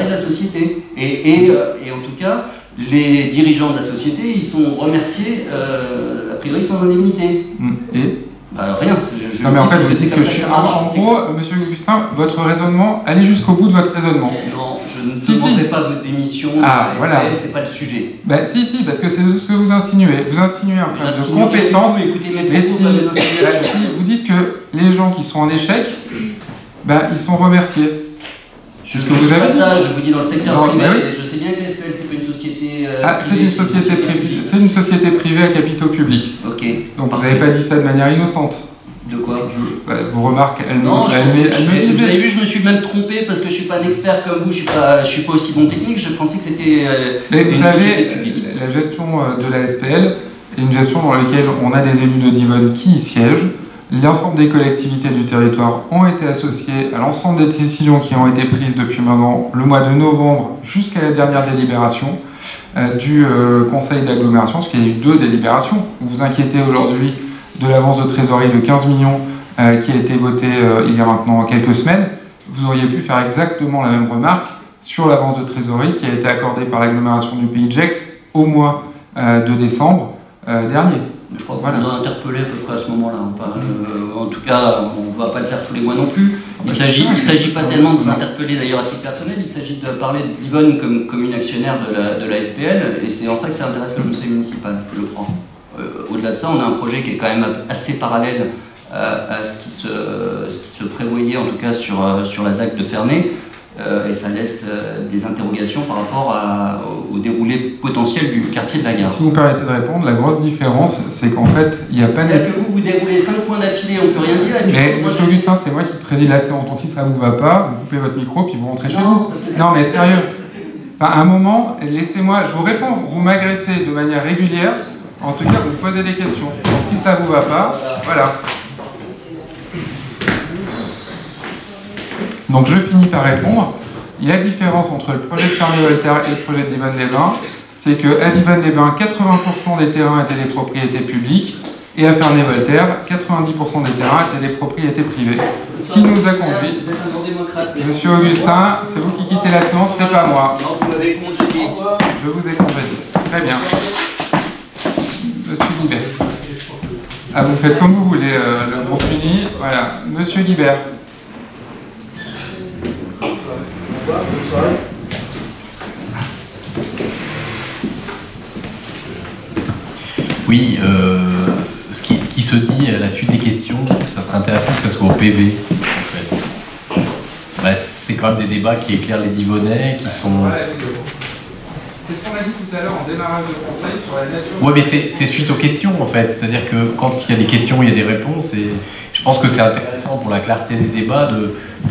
de la société. Et en tout cas, les dirigeants de la société, ils sont remerciés, a priori, sans indemnité. Et bah, rien. Non mais en fait, vous dites que je suis... En gros, monsieur Augustin, votre raisonnement, allez jusqu'au bout de votre raisonnement. Non, je ne demandais pas votre démission, voilà. C'est pas le sujet. Ben, si, parce que c'est ce que vous insinuez. Vous insinuez un problème de compétence. Vous dites que les gens qui sont en échec, ben, ils sont remerciés. Je ne vous pas ça, je vous dis dans le secteur privé, je sais bien que l'SPL, c'est pas une société privée. C'est une société privée à capitaux publics. Ok. Donc vous n'avez pas dit ça de manière innocente. De quoi? Vos remarques, elles non, vous avez vu, je me suis même trompé parce que je ne suis pas un expert comme vous, je suis pas aussi bon technique, je pensais que c'était vous savez, la gestion de la SPL est une gestion dans laquelle on a des élus de Divonne qui y siègent. L'ensemble des collectivités du territoire ont été associées à l'ensemble des décisions qui ont été prises depuis maintenant le mois de novembre jusqu'à la dernière délibération du conseil d'agglomération, parce qu'il y a eu 2 délibérations. Vous vous inquiétez aujourd'hui de l'avance de trésorerie de 15 millions qui a été votée il y a maintenant quelques semaines. Vous auriez pu faire exactement la même remarque sur l'avance de trésorerie qui a été accordée par l'agglomération du Pays de Gex au mois de décembre dernier. Je crois qu'on vous a interpellé à peu près à ce moment-là. En tout cas, on ne va pas le faire tous les mois non plus. Il ne s'agit pas tellement de vous interpeller d'ailleurs à titre personnel, il s'agit de parler de Divonne comme une actionnaire de la SPL, et c'est en ça que ça intéresse le conseil municipal, je le crois. Au-delà de ça, on a un projet qui est quand même assez parallèle à ce qui se prévoyait en tout cas sur la ZAC de Ferney, et ça laisse des interrogations par rapport au déroulé potentiel du quartier de la gare. Si vous me permettez de répondre, la grosse différence, c'est qu'en fait, il n'y a pas... Est-ce que vous déroulez 5 points d'affilée, on ne peut rien dire? Mais monsieur Augustin, c'est moi qui préside la séance, donc si ça ne vous va pas, vous coupez votre micro, puis vous rentrez chez vous. Non mais sérieux, enfin, à un moment, laissez-moi, je vous réponds, vous m'agressez de manière régulière, en tout cas, vous me posez des questions. Donc si ça ne vous va pas, voilà. Donc je finis par répondre. Et la différence entre le projet de Ferney-Voltaire et le projet de Divonne-les-Bains, c'est qu'à Divonne-les-Bains, 80% des terrains étaient des propriétés publiques, et à Ferney-Voltaire, 90% des terrains étaient des propriétés privées. Ce qui nous a conduit. Vous êtes un non-démocrate. Monsieur Augustin, c'est vous qui quittez la séance, c'est pas moi. Non, vous m'avez congédié. Je vous ai congédié. Très bien. Monsieur Guibert. Ah, vous faites comme vous voulez, le groupe uni. Voilà. Monsieur Guibert. Oui, ce qui se dit à la suite des questions, ça serait intéressant que ça soit au PV, en fait. Bah, c'est quand même des débats qui éclairent les Divonnais, qui sont... C'est ce qu'on a dit tout à l'heure en démarrage de conseil sur la nature... Oui, mais c'est suite aux questions, en fait. C'est-à-dire que quand il y a des questions, il y a des réponses, et je pense que c'est intéressant pour la clarté des débats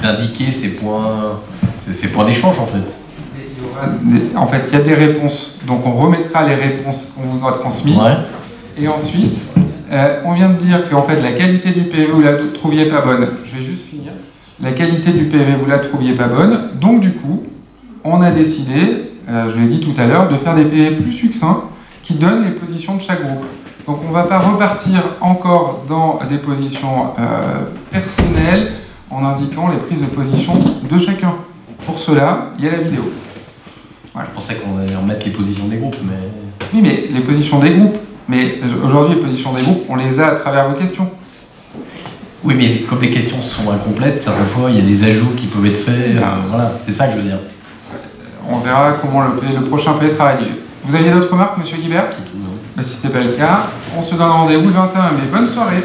d'indiquer ces points d'échange, en fait. En fait, il y a des réponses, donc on remettra les réponses qu'on vous a transmises. Ouais. Et ensuite, on vient de dire que en fait, la qualité du PV, vous la trouviez pas bonne. Je vais juste finir. La qualité du PV, vous la trouviez pas bonne. Donc du coup, on a décidé, je l'ai dit tout à l'heure, de faire des PV plus succincts qui donnent les positions de chaque groupe. Donc on ne va pas repartir encore dans des positions personnelles en indiquant les prises de position de chacun. Pour cela, il y a la vidéo. Ouais, je pensais qu'on allait remettre les positions des groupes, mais... Oui, mais les positions des groupes. Mais aujourd'hui, les positions des groupes, on les a à travers vos questions. Oui, mais comme les questions sont incomplètes, certaines fois, il y a des ajouts qui peuvent être faits. Voilà, c'est ça que je veux dire. On verra comment le prochain PV sera rédigé. Vous aviez d'autres remarques, monsieur Guibert? C'est tout, non. Si ce n'est pas le cas, on se donne rendez-vous le 21 mai. Bonne soirée.